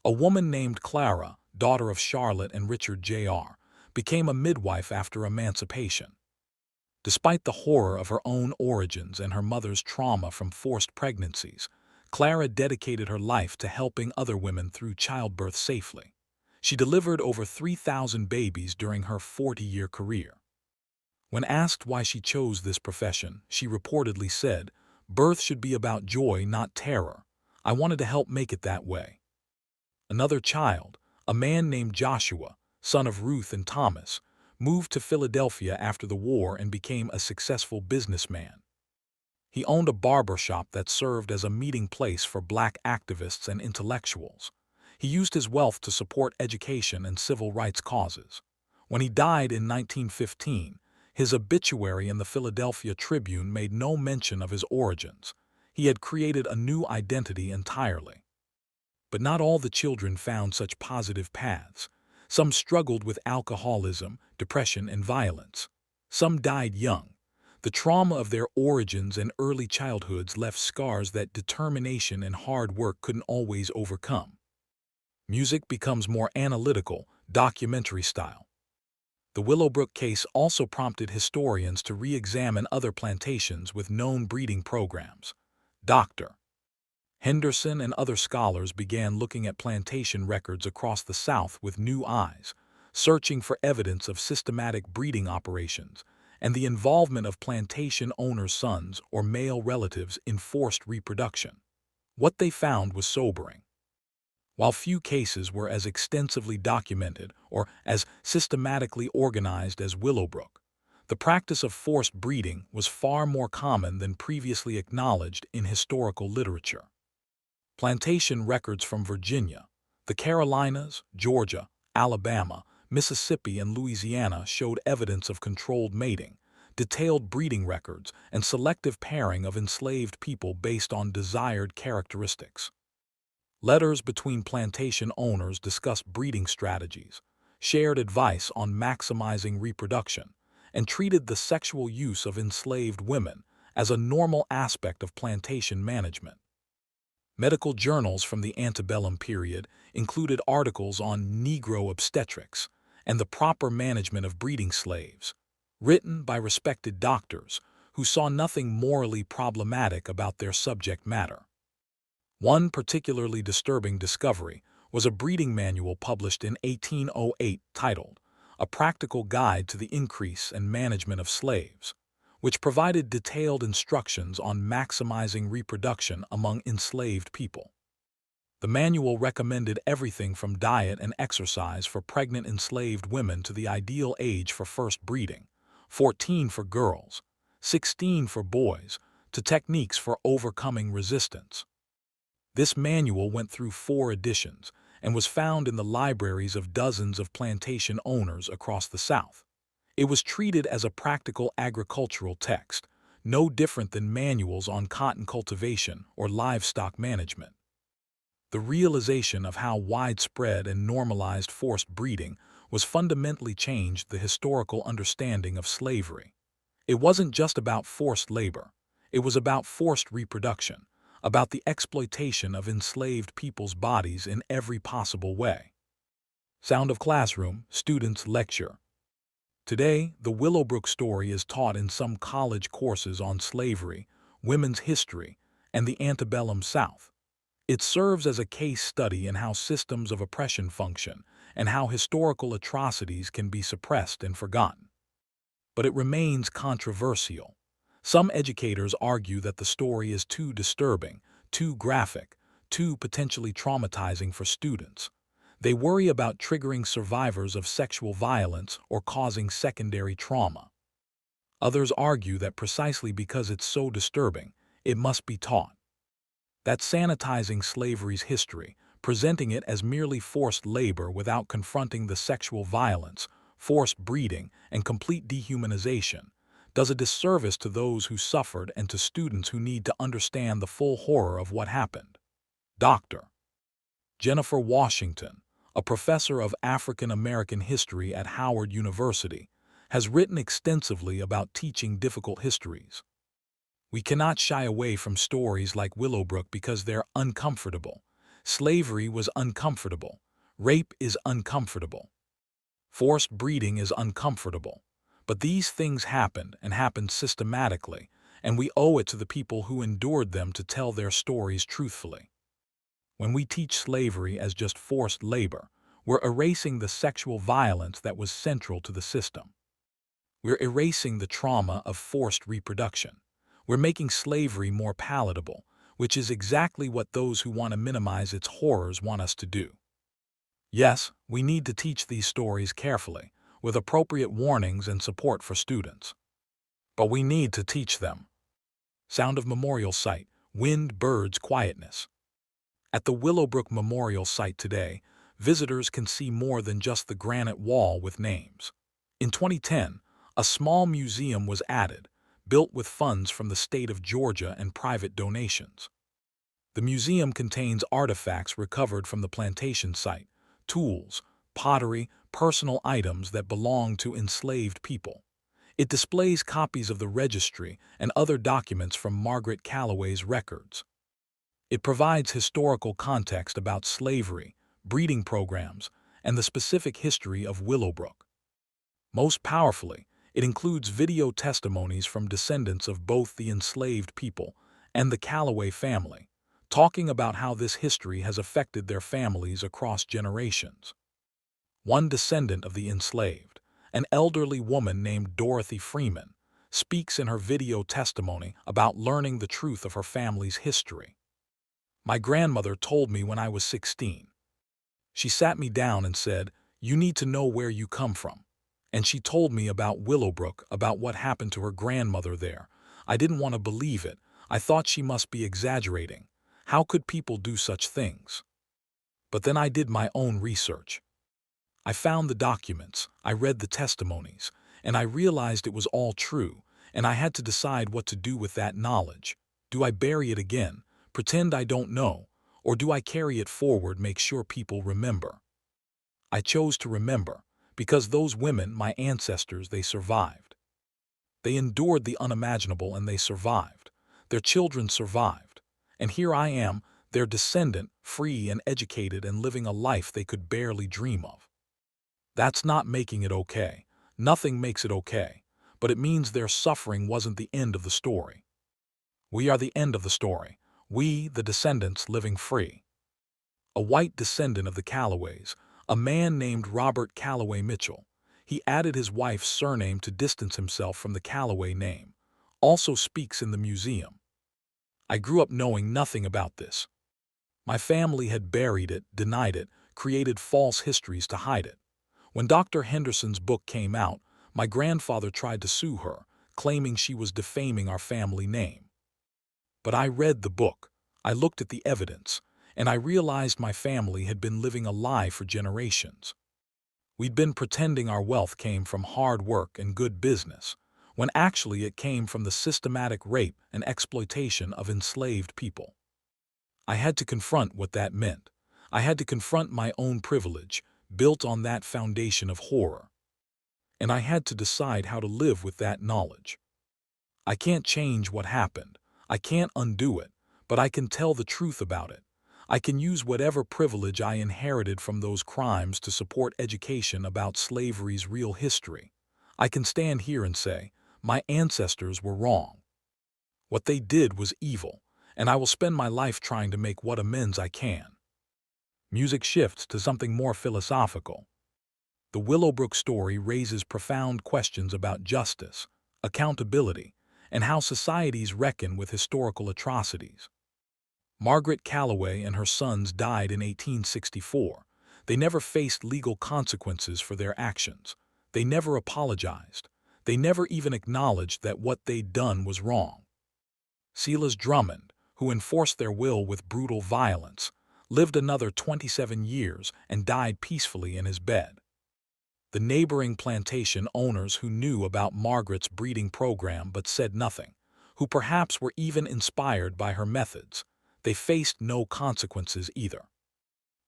Speaker 1: A woman named Clara, daughter of Charlotte and Richard Jr., became a midwife after emancipation. Despite the horror of her own origins and her mother's trauma from forced pregnancies, Clara dedicated her life to helping other women through childbirth safely. She delivered over 3,000 babies during her 40-year career. When asked why she chose this profession, she reportedly said, "Birth should be about joy, not terror. I wanted to help make it that way." Another child, a man named Joshua, son of Ruth and Thomas, moved to Philadelphia after the war and became a successful businessman. He owned a barber shop that served as a meeting place for black activists and intellectuals. He used his wealth to support education and civil rights causes. When he died in 1915, his obituary in the Philadelphia Tribune made no mention of his origins. He had created a new identity entirely. But not all the children found such positive paths. Some struggled with alcoholism, depression, and violence. Some died young. The trauma of their origins and early childhoods left scars that determination and hard work couldn't always overcome. Music becomes more analytical, documentary style. The Willowbrook case also prompted historians to re-examine other plantations with known breeding programs. Dr. Henderson and other scholars began looking at plantation records across the South with new eyes, searching for evidence of systematic breeding operations and the involvement of plantation owners' sons or male relatives in forced reproduction. What they found was sobering. While few cases were as extensively documented or as systematically organized as Willowbrook, the practice of forced breeding was far more common than previously acknowledged in historical literature. Plantation records from Virginia, the Carolinas, Georgia, Alabama, Mississippi, and Louisiana showed evidence of controlled mating, detailed breeding records, and selective pairing of enslaved people based on desired characteristics. Letters between plantation owners discussed breeding strategies, shared advice on maximizing reproduction, and treated the sexual use of enslaved women as a normal aspect of plantation management. Medical journals from the antebellum period included articles on Negro obstetrics and the proper management of breeding slaves, written by respected doctors who saw nothing morally problematic about their subject matter. One particularly disturbing discovery was a breeding manual published in 1808 titled A Practical Guide to the Increase and Management of Slaves, which provided detailed instructions on maximizing reproduction among enslaved people. The manual recommended everything from diet and exercise for pregnant enslaved women to the ideal age for first breeding, 14 for girls, 16 for boys, to techniques for overcoming resistance. This manual went through 4 editions and was found in the libraries of dozens of plantation owners across the South. It was treated as a practical agricultural text, no different than manuals on cotton cultivation or livestock management. The realization of how widespread and normalized forced breeding was fundamentally changed the historical understanding of slavery. It wasn't just about forced labor. It was about forced reproduction, about the exploitation of enslaved people's bodies in every possible way. Sound of classroom, students lecture. Today, the Willowbrook story is taught in some college courses on slavery, women's history, and the antebellum South. It serves as a case study in how systems of oppression function and how historical atrocities can be suppressed and forgotten. But it remains controversial. Some educators argue that the story is too disturbing, too graphic, too potentially traumatizing for students. They worry about triggering survivors of sexual violence or causing secondary trauma. Others argue that precisely because it's so disturbing, it must be taught. That sanitizing slavery's history, presenting it as merely forced labor without confronting the sexual violence, forced breeding, and complete dehumanization, does a disservice to those who suffered and to students who need to understand the full horror of what happened. Dr. Jennifer Washington, a professor of African American history at Howard University, has written extensively about teaching difficult histories. We cannot shy away from stories like Willowbrook because they're uncomfortable. Slavery was uncomfortable. Rape is uncomfortable. Forced breeding is uncomfortable. But these things happened and happened systematically, and we owe it to the people who endured them to tell their stories truthfully. When we teach slavery as just forced labor, we're erasing the sexual violence that was central to the system. We're erasing the trauma of forced reproduction. We're making slavery more palatable, which is exactly what those who want to minimize its horrors want us to do. Yes, we need to teach these stories carefully, with appropriate warnings and support for students. But we need to teach them. Sound of Memorial Site, Wind, Birds, Quietness. At the Willowbrook Memorial Site today, visitors can see more than just the granite wall with names. In 2010, a small museum was added, built with funds from the state of Georgia and private donations. The museum contains artifacts recovered from the plantation site, tools, pottery, personal items that belonged to enslaved people. It displays copies of the registry and other documents from Margaret Calloway's records. It provides historical context about slavery, breeding programs, and the specific history of Willowbrook. Most powerfully, it includes video testimonies from descendants of both the enslaved people and the Calloway family, talking about how this history has affected their families across generations. One descendant of the enslaved, an elderly woman named Dorothy Freeman, speaks in her video testimony about learning the truth of her family's history. My grandmother told me when I was 16. She sat me down and said, "You need to know where you come from." And she told me about Willowbrook, about what happened to her grandmother there. I didn't want to believe it. I thought she must be exaggerating. How could people do such things? But then I did my own research. I found the documents, I read the testimonies, and I realized it was all true, and I had to decide what to do with that knowledge. Do I bury it again, pretend I don't know, or do I carry it forward, make sure people remember? I chose to remember, because those women, my ancestors, they survived. They endured the unimaginable and they survived. Their children survived. And here I am, their descendant, free and educated and living a life they could barely dream of. That's not making it okay. Nothing makes it okay. But it means their suffering wasn't the end of the story. We are the end of the story. We, the descendants, living free. A white descendant of the Calloways, a man named Robert Calloway Mitchell. He added his wife's surname to distance himself from the Calloway name. Also speaks in the museum. I grew up knowing nothing about this. My family had buried it, denied it, created false histories to hide it. When Dr. Henderson's book came out, my grandfather tried to sue her, claiming she was defaming our family name. But I read the book, I looked at the evidence, and I realized my family had been living a lie for generations. We'd been pretending our wealth came from hard work and good business, when actually it came from the systematic rape and exploitation of enslaved people. I had to confront what that meant. I had to confront my own privilege, built on that foundation of horror. And I had to decide how to live with that knowledge. I can't change what happened. I can't undo it, but I can tell the truth about it. I can use whatever privilege I inherited from those crimes to support education about slavery's real history. I can stand here and say, my ancestors were wrong. What they did was evil, and I will spend my life trying to make what amends I can. Music shifts to something more philosophical. The Willowbrook story raises profound questions about justice, accountability, and how societies reckon with historical atrocities. Margaret Calloway and her sons died in 1864. They never faced legal consequences for their actions. They never apologized. They never even acknowledged that what they'd done was wrong. Silas Drummond, who enforced their will with brutal violence, lived another 27 years and died peacefully in his bed. The neighboring plantation owners who knew about Margaret's breeding program but said nothing, who perhaps were even inspired by her methods, they faced no consequences either.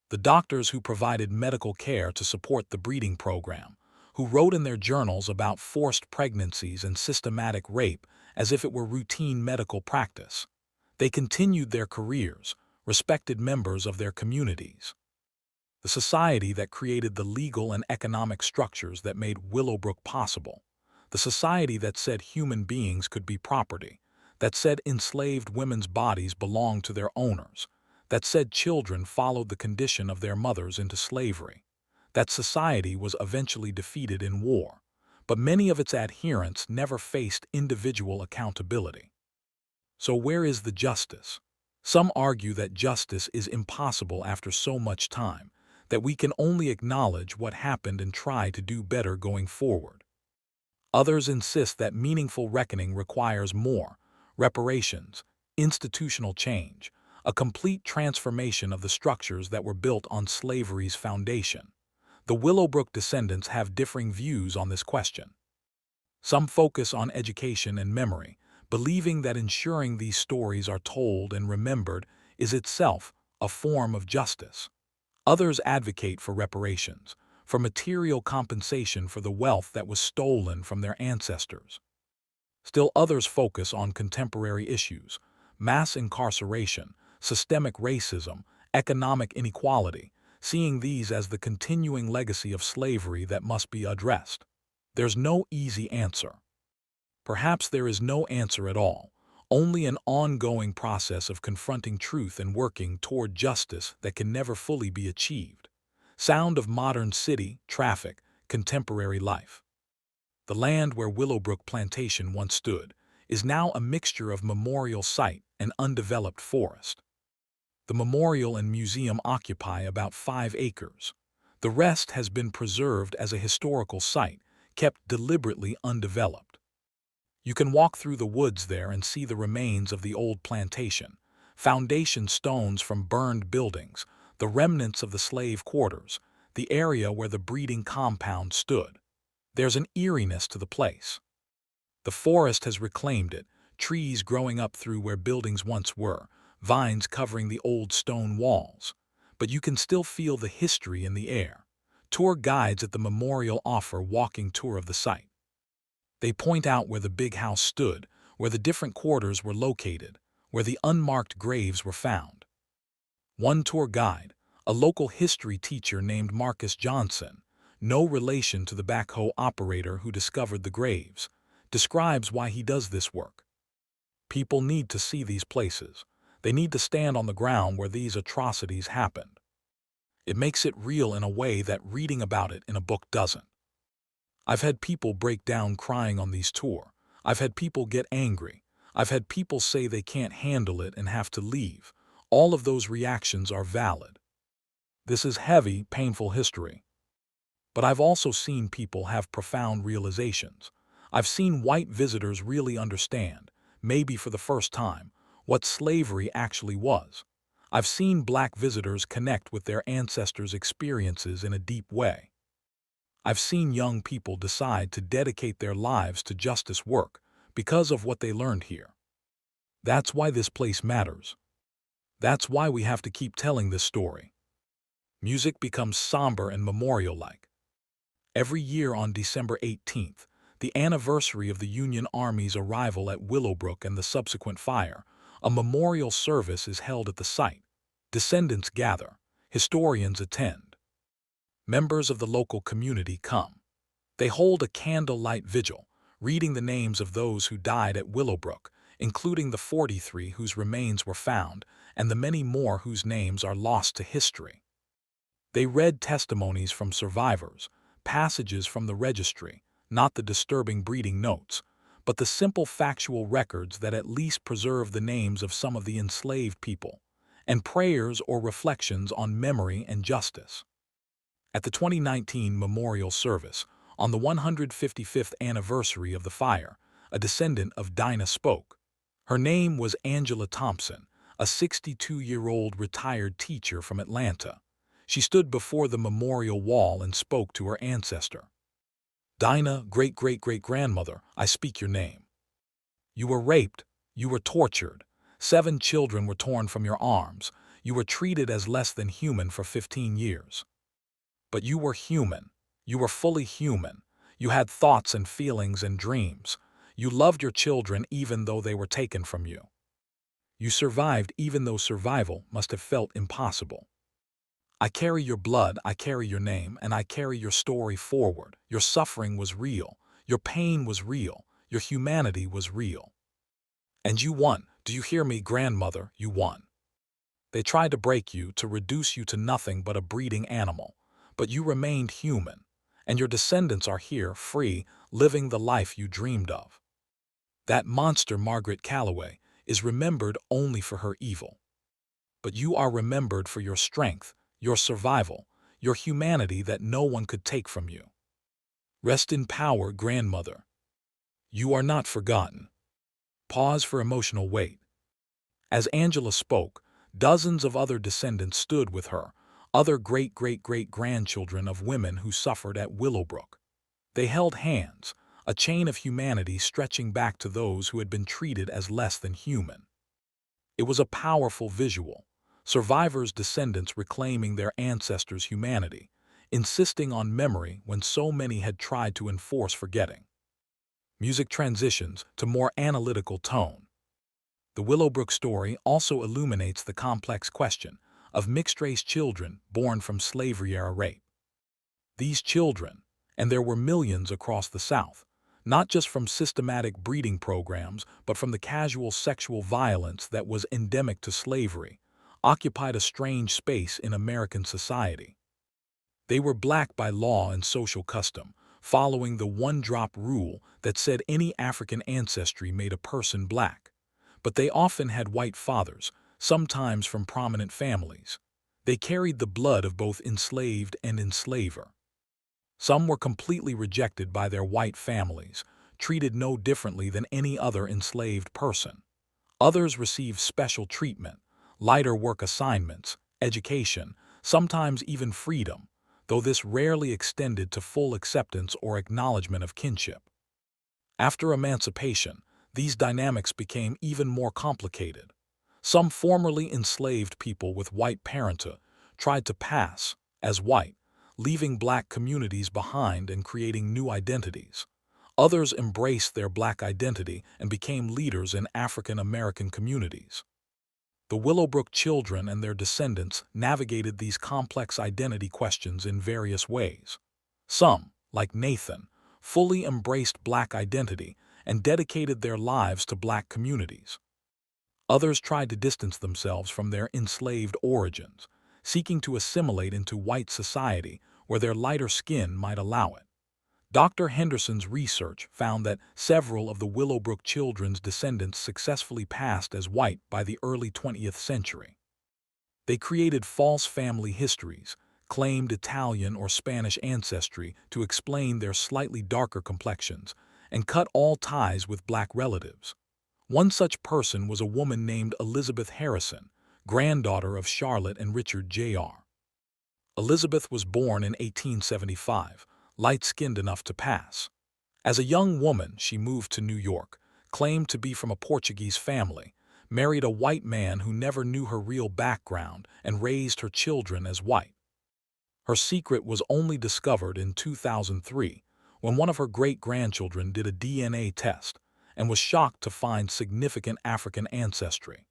Speaker 1: The doctors who provided medical care to support the breeding program, who wrote in their journals about forced pregnancies and systematic rape as if it were routine medical practice, they continued their careers, respected members of their communities. The society that created the legal and economic structures that made Willowbrook possible, the society that said human beings could be property, that said enslaved women's bodies belonged to their owners, that said children followed the condition of their mothers into slavery. That society was eventually defeated in war, but many of its adherents never faced individual accountability. So where is the justice? Some argue that justice is impossible after so much time, that we can only acknowledge what happened and try to do better going forward. Others insist that meaningful reckoning requires more: reparations, institutional change, a complete transformation of the structures that were built on slavery's foundation. The Willowbrook descendants have differing views on this question. Some focus on education and memory, believing that ensuring these stories are told and remembered is itself a form of justice. Others advocate for reparations, for material compensation for the wealth that was stolen from their ancestors. Still others focus on contemporary issues: mass incarceration, systemic racism, economic inequality, seeing these as the continuing legacy of slavery that must be addressed. There's no easy answer. Perhaps there is no answer at all, only an ongoing process of confronting truth and working toward justice that can never fully be achieved. Sound of modern city, traffic, contemporary life. The land where Willowbrook Plantation once stood is now a mixture of memorial site and undeveloped forest. The memorial and museum occupy about 5 acres. The rest has been preserved as a historical site, kept deliberately undeveloped. You can walk through the woods there and see the remains of the old plantation, foundation stones from burned buildings, the remnants of the slave quarters, the area where the breeding compound stood. There's an eeriness to the place. The forest has reclaimed it, trees growing up through where buildings once were, vines covering the old stone walls. But you can still feel the history in the air. Tour guides at the memorial offer walking tour of the site. They point out where the big house stood, where the different quarters were located, where the unmarked graves were found. One tour guide, a local history teacher named Marcus Johnson, no relation to the backhoe operator who discovered the graves, describes why he does this work. People need to see these places. They need to stand on the ground where these atrocities happened. It makes it real in a way that reading about it in a book doesn't. I've had people break down crying on these tours. I've had people get angry. I've had people say they can't handle it and have to leave. All of those reactions are valid. This is heavy, painful history. But I've also seen people have profound realizations. I've seen white visitors really understand, maybe for the first time, what slavery actually was. I've seen black visitors connect with their ancestors' experiences in a deep way. I've seen young people decide to dedicate their lives to justice work because of what they learned here. That's why this place matters. That's why we have to keep telling this story. Music becomes somber and memorial-like. Every year on December 18th, the anniversary of the Union Army's arrival at Willowbrook and the subsequent fire, a memorial service is held at the site. Descendants gather, historians attend. Members of the local community come. They hold a candlelight vigil, reading the names of those who died at Willowbrook, including the 43 whose remains were found and the many more whose names are lost to history. They read testimonies from survivors, passages from the registry, not the disturbing breeding notes, but the simple factual records that at least preserve the names of some of the enslaved people, and prayers or reflections on memory and justice. At the 2019 memorial service, on the 155th anniversary of the fire, a descendant of Dinah spoke. Her name was Angela Thompson, a 62-year-old retired teacher from Atlanta. She stood before the memorial wall and spoke to her ancestor. Dinah, great-great-great-grandmother, I speak your name. You were raped. You were tortured. 7 children were torn from your arms. You were treated as less than human for 15 years. But you were human. You were fully human. You had thoughts and feelings and dreams. You loved your children even though they were taken from you. You survived even though survival must have felt impossible. I carry your blood, I carry your name, and I carry your story forward. Your suffering was real. Your pain was real. Your humanity was real. And you won. Do you hear me, grandmother? You won. They tried to break you, to reduce you to nothing but a breeding animal. But you remained human. And your descendants are here, free, living the life you dreamed of. That monster, Margaret Calloway, is remembered only for her evil. But you are remembered for your strength, your survival, your humanity that no one could take from you. Rest in power, grandmother. You are not forgotten. Pause for emotional weight. As Angela spoke, dozens of other descendants stood with her, other great-great-great-grandchildren of women who suffered at Willowbrook. They held hands, a chain of humanity stretching back to those who had been treated as less than human. It was a powerful visual. Survivors' descendants reclaiming their ancestors' humanity, insisting on memory when so many had tried to enforce forgetting. Music transitions to more analytical tone. The Willowbrook story also illuminates the complex question of mixed-race children born from slavery-era rape. These children, and there were millions across the South, not just from systematic breeding programs but from the casual sexual violence that was endemic to slavery, occupied a strange space in American society. They were black by law and social custom, following the one-drop rule that said any African ancestry made a person black. But they often had white fathers, sometimes from prominent families. They carried the blood of both enslaved and enslaver. Some were completely rejected by their white families, treated no differently than any other enslaved person. Others received special treatment, lighter work assignments, education, sometimes even freedom, though this rarely extended to full acceptance or acknowledgement of kinship. After emancipation, these dynamics became even more complicated. Some formerly enslaved people with white parenthood tried to pass as white, leaving black communities behind and creating new identities. Others embraced their black identity and became leaders in African American communities. The Willowbrook children and their descendants navigated these complex identity questions in various ways. Some, like Nathan, fully embraced black identity and dedicated their lives to black communities. Others tried to distance themselves from their enslaved origins, seeking to assimilate into white society where their lighter skin might allow it. Dr. Henderson's research found that several of the Willowbrook children's descendants successfully passed as white by the early 20th century. They created false family histories, claimed Italian or Spanish ancestry to explain their slightly darker complexions, and cut all ties with black relatives. One such person was a woman named Elizabeth Harrison, granddaughter of Charlotte and Richard Jr. Elizabeth was born in 1875, light-skinned enough to pass. As a young woman, she moved to New York, claimed to be from a Portuguese family, married a white man who never knew her real background, and raised her children as white. Her secret was only discovered in 2003, when one of her great-grandchildren did a DNA test and was shocked to find significant African ancestry.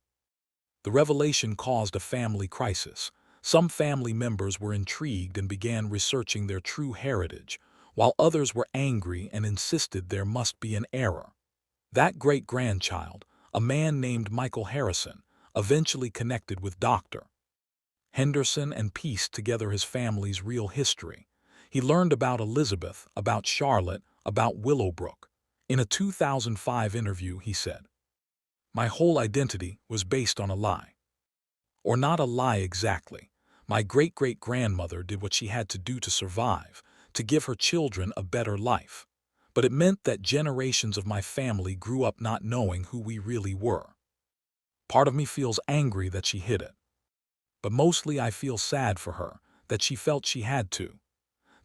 Speaker 1: The revelation caused a family crisis. Some family members were intrigued and began researching their true heritage, while others were angry and insisted there must be an error. That great-grandchild, a man named Michael Harrison, eventually connected with Dr. Henderson and pieced together his family's real history. He learned about Elizabeth, about Charlotte, about Willowbrook. In a 2005 interview, he said, "My whole identity was based on a lie. Or not a lie exactly. My great-great-grandmother did what she had to do to survive, to give her children a better life. But it meant that generations of my family grew up not knowing who we really were. Part of me feels angry that she hid it. But mostly I feel sad for her, that she felt she had to.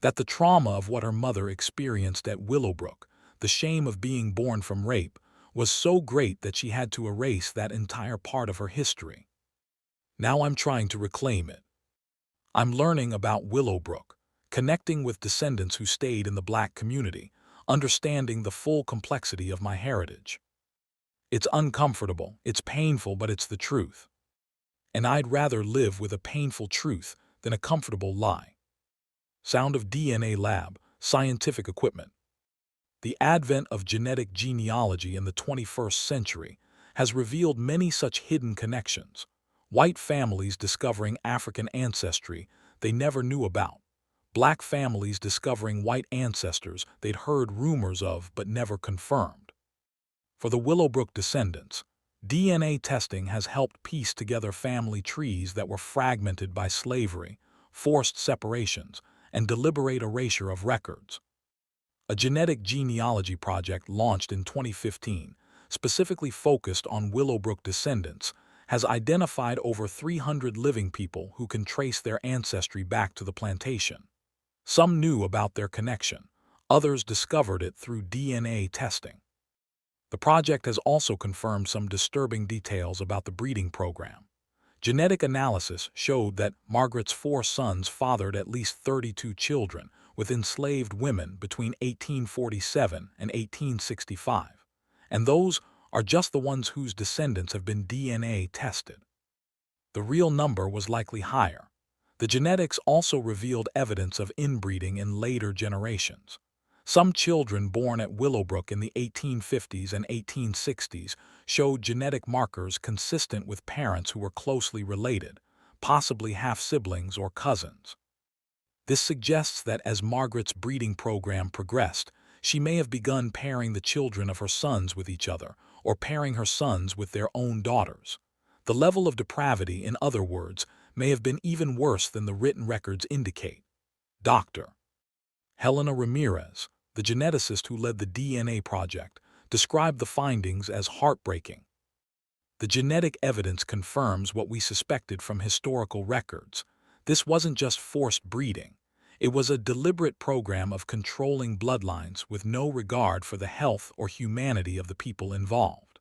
Speaker 1: That the trauma of what her mother experienced at Willowbrook, the shame of being born from rape, was so great that she had to erase that entire part of her history. Now I'm trying to reclaim it. I'm learning about Willowbrook, connecting with descendants who stayed in the black community, understanding the full complexity of my heritage. It's uncomfortable, it's painful, but it's the truth. And I'd rather live with a painful truth than a comfortable lie." Sound of DNA lab, scientific equipment. The advent of genetic genealogy in the 21st century has revealed many such hidden connections. White families discovering African ancestry they never knew about. Black families discovering white ancestors they'd heard rumors of but never confirmed. For the Willowbrook descendants, DNA testing has helped piece together family trees that were fragmented by slavery, forced separations, and deliberate erasure of records. A genetic genealogy project launched in 2015, specifically focused on Willowbrook descendants, has identified over 300 living people who can trace their ancestry back to the plantation. Some knew about their connection, others discovered it through DNA testing. The project has also confirmed some disturbing details about the breeding program. Genetic analysis showed that Margaret's 4 sons fathered at least 32 children with enslaved women between 1847 and 1865, and those are just the ones whose descendants have been DNA tested. The real number was likely higher. The genetics also revealed evidence of inbreeding in later generations. Some children born at Willowbrook in the 1850s and 1860s showed genetic markers consistent with parents who were closely related, possibly half-siblings or cousins. This suggests that as Margaret's breeding program progressed, she may have begun pairing the children of her sons with each other, or pairing her sons with their own daughters. The level of depravity, in other words, may have been even worse than the written records indicate. Dr. Helena Ramirez, the geneticist who led the DNA project, described the findings as heartbreaking. The genetic evidence confirms what we suspected from historical records. This wasn't just forced breeding. It was a deliberate program of controlling bloodlines with no regard for the health or humanity of the people involved.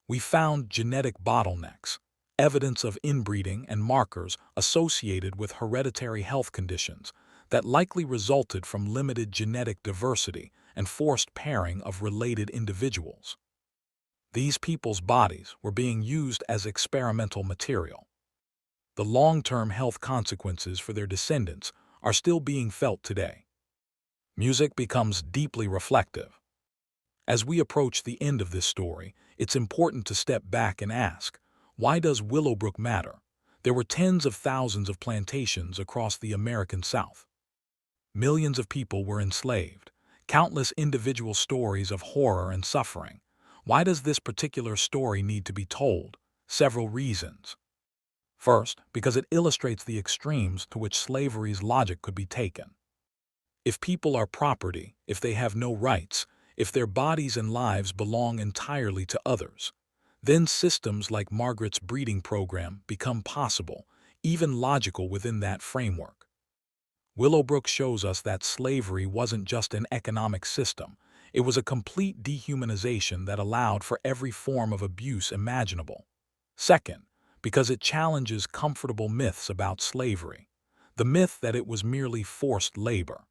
Speaker 1: We found genetic bottlenecks, evidence of inbreeding and markers associated with hereditary health conditions that likely resulted from limited genetic diversity and forced pairing of related individuals. These people's bodies were being used as experimental material. The long-term health consequences for their descendants are still being felt today. Music becomes deeply reflective. As we approach the end of this story, it's important to step back and ask, why does Willowbrook matter? There were tens of thousands of plantations across the American South. Millions of people were enslaved, countless individual stories of horror and suffering. Why does this particular story need to be told? Several reasons. First, because it illustrates the extremes to which slavery's logic could be taken. If people are property, if they have no rights, if their bodies and lives belong entirely to others, then systems like Margaret's breeding program become possible, even logical within that framework. Willowbrook shows us that slavery wasn't just an economic system, it was a complete dehumanization that allowed for every form of abuse imaginable. Second, because it challenges comfortable myths about slavery. The myth that it was merely forced labor.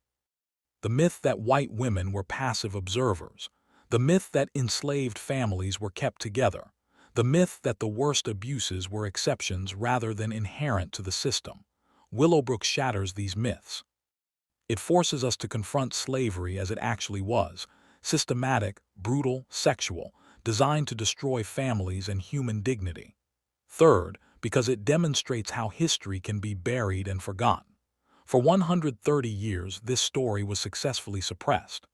Speaker 1: The myth that white women were passive observers. The myth that enslaved families were kept together. The myth that the worst abuses were exceptions rather than inherent to the system. Willowbrook shatters these myths. It forces us to confront slavery as it actually was, systematic, brutal, sexual, designed to destroy families and human dignity. Third, because it demonstrates how history can be buried and forgotten. For 130 years, this story was successfully suppressed.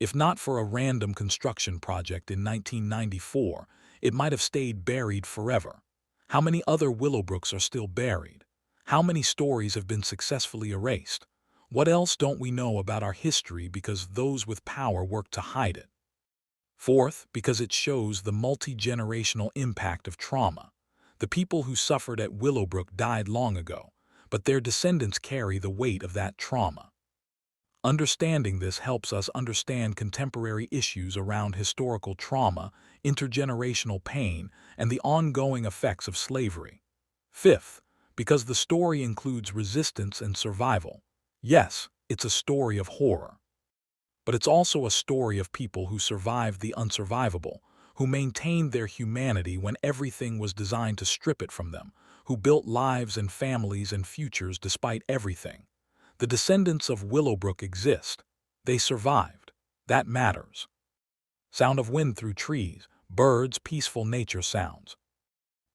Speaker 1: If not for a random construction project in 1994, it might have stayed buried forever. How many other Willowbrooks are still buried? How many stories have been successfully erased? What else don't we know about our history because those with power work to hide it? Fourth, because it shows the multi-generational impact of trauma. The people who suffered at Willowbrook died long ago, but their descendants carry the weight of that trauma. Understanding this helps us understand contemporary issues around historical trauma, intergenerational pain, and the ongoing effects of slavery. Fifth, because the story includes resistance and survival. Yes, it's a story of horror. But it's also a story of people who survived the unsurvivable, who maintained their humanity when everything was designed to strip it from them, who built lives and families and futures despite everything. The descendants of Willowbrook exist. They survived. That matters. Sound of wind through trees, birds, peaceful nature sounds.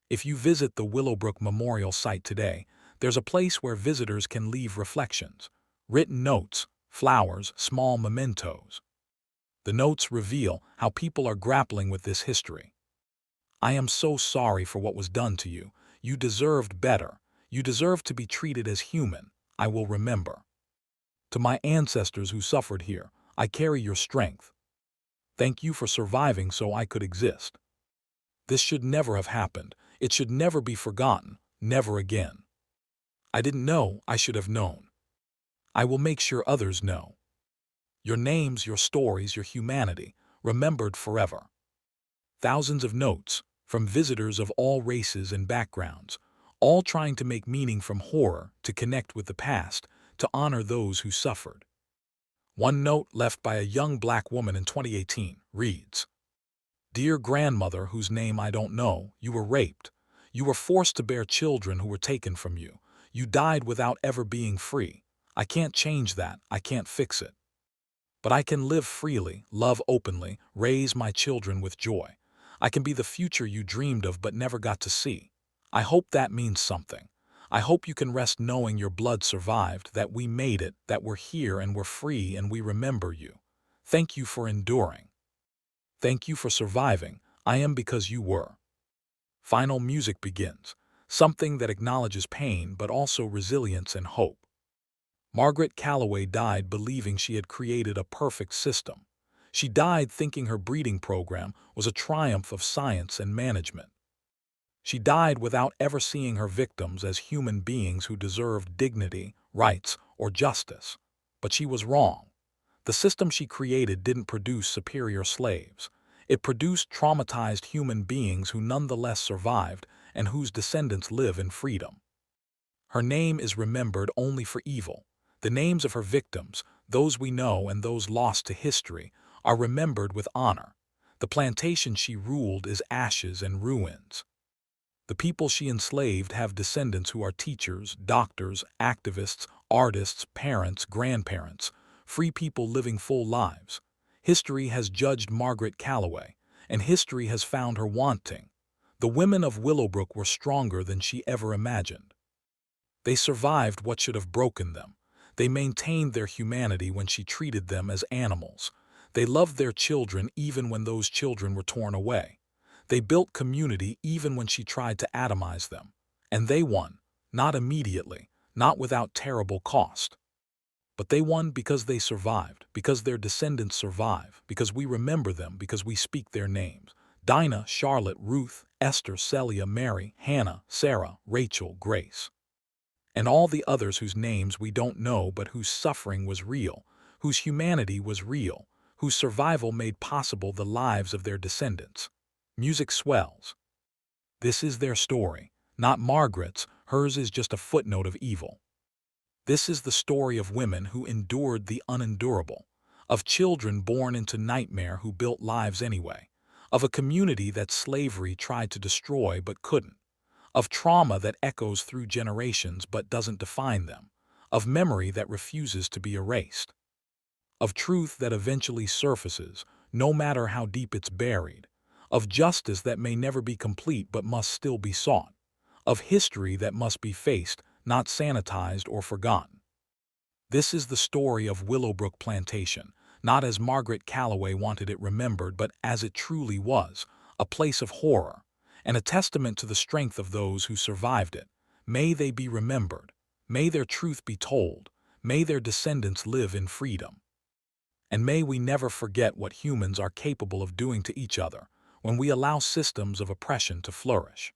Speaker 1: If you visit the Willowbrook Memorial Site today, there's a place where visitors can leave reflections, written notes, flowers, small mementos. The notes reveal how people are grappling with this history. I am so sorry for what was done to you. You deserved better. You deserve to be treated as human. I will remember. To my ancestors who suffered here, I carry your strength. Thank you for surviving so I could exist. This should never have happened. It should never be forgotten. Never again. I didn't know. I should have known. I will make sure others know. Your names, your stories, your humanity, remembered forever. Thousands of notes, from visitors of all races and backgrounds, all trying to make meaning from horror, to connect with the past, to honor those who suffered. One note left by a young black woman in 2018 reads, "Dear grandmother whose name I don't know, you were raped. You were forced to bear children who were taken from you. You died without ever being free. I can't change that. I can't fix it. But I can live freely, love openly, raise my children with joy. I can be the future you dreamed of but never got to see. I hope that means something. I hope you can rest knowing your blood survived, that we made it, that we're here and we're free and we remember you. Thank you for enduring. Thank you for surviving. I am because you were." Final music begins, something that acknowledges pain but also resilience and hope. Margaret Calloway died believing she had created a perfect system. She died thinking her breeding program was a triumph of science and management. She died without ever seeing her victims as human beings who deserved dignity, rights, or justice. But she was wrong. The system she created didn't produce superior slaves. It produced traumatized human beings who nonetheless survived and whose descendants live in freedom. Her name is remembered only for evil. The names of her victims, those we know and those lost to history, are remembered with honor. The plantation she ruled is ashes and ruins. The people she enslaved have descendants who are teachers, doctors, activists, artists, parents, grandparents, free people living full lives. History has judged Margaret Calloway, and history has found her wanting. The women of Willowbrook were stronger than she ever imagined. They survived what should have broken them. They maintained their humanity when she treated them as animals. They loved their children even when those children were torn away. They built community even when she tried to atomize them. And they won, not immediately, not without terrible cost. But they won because they survived, because their descendants survive, because we remember them, because we speak their names. Dinah, Charlotte, Ruth, Esther, Celia, Mary, Hannah, Sarah, Rachel, Grace. And all the others whose names we don't know but whose suffering was real, whose humanity was real, whose survival made possible the lives of their descendants. Music swells. This is their story, not Margaret's. Hers is just a footnote of evil. This is the story of women who endured the unendurable, of children born into nightmare who built lives anyway, of a community that slavery tried to destroy but couldn't, of trauma that echoes through generations but doesn't define them, of memory that refuses to be erased, of truth that eventually surfaces, no matter how deep it's buried, of justice that may never be complete but must still be sought, of history that must be faced, not sanitized or forgotten. This is the story of Willowbrook Plantation, not as Margaret Calloway wanted it remembered, but as it truly was, a place of horror, and a testament to the strength of those who survived it. May they be remembered. May their truth be told. May their descendants live in freedom. And may we never forget what humans are capable of doing to each other when we allow systems of oppression to flourish.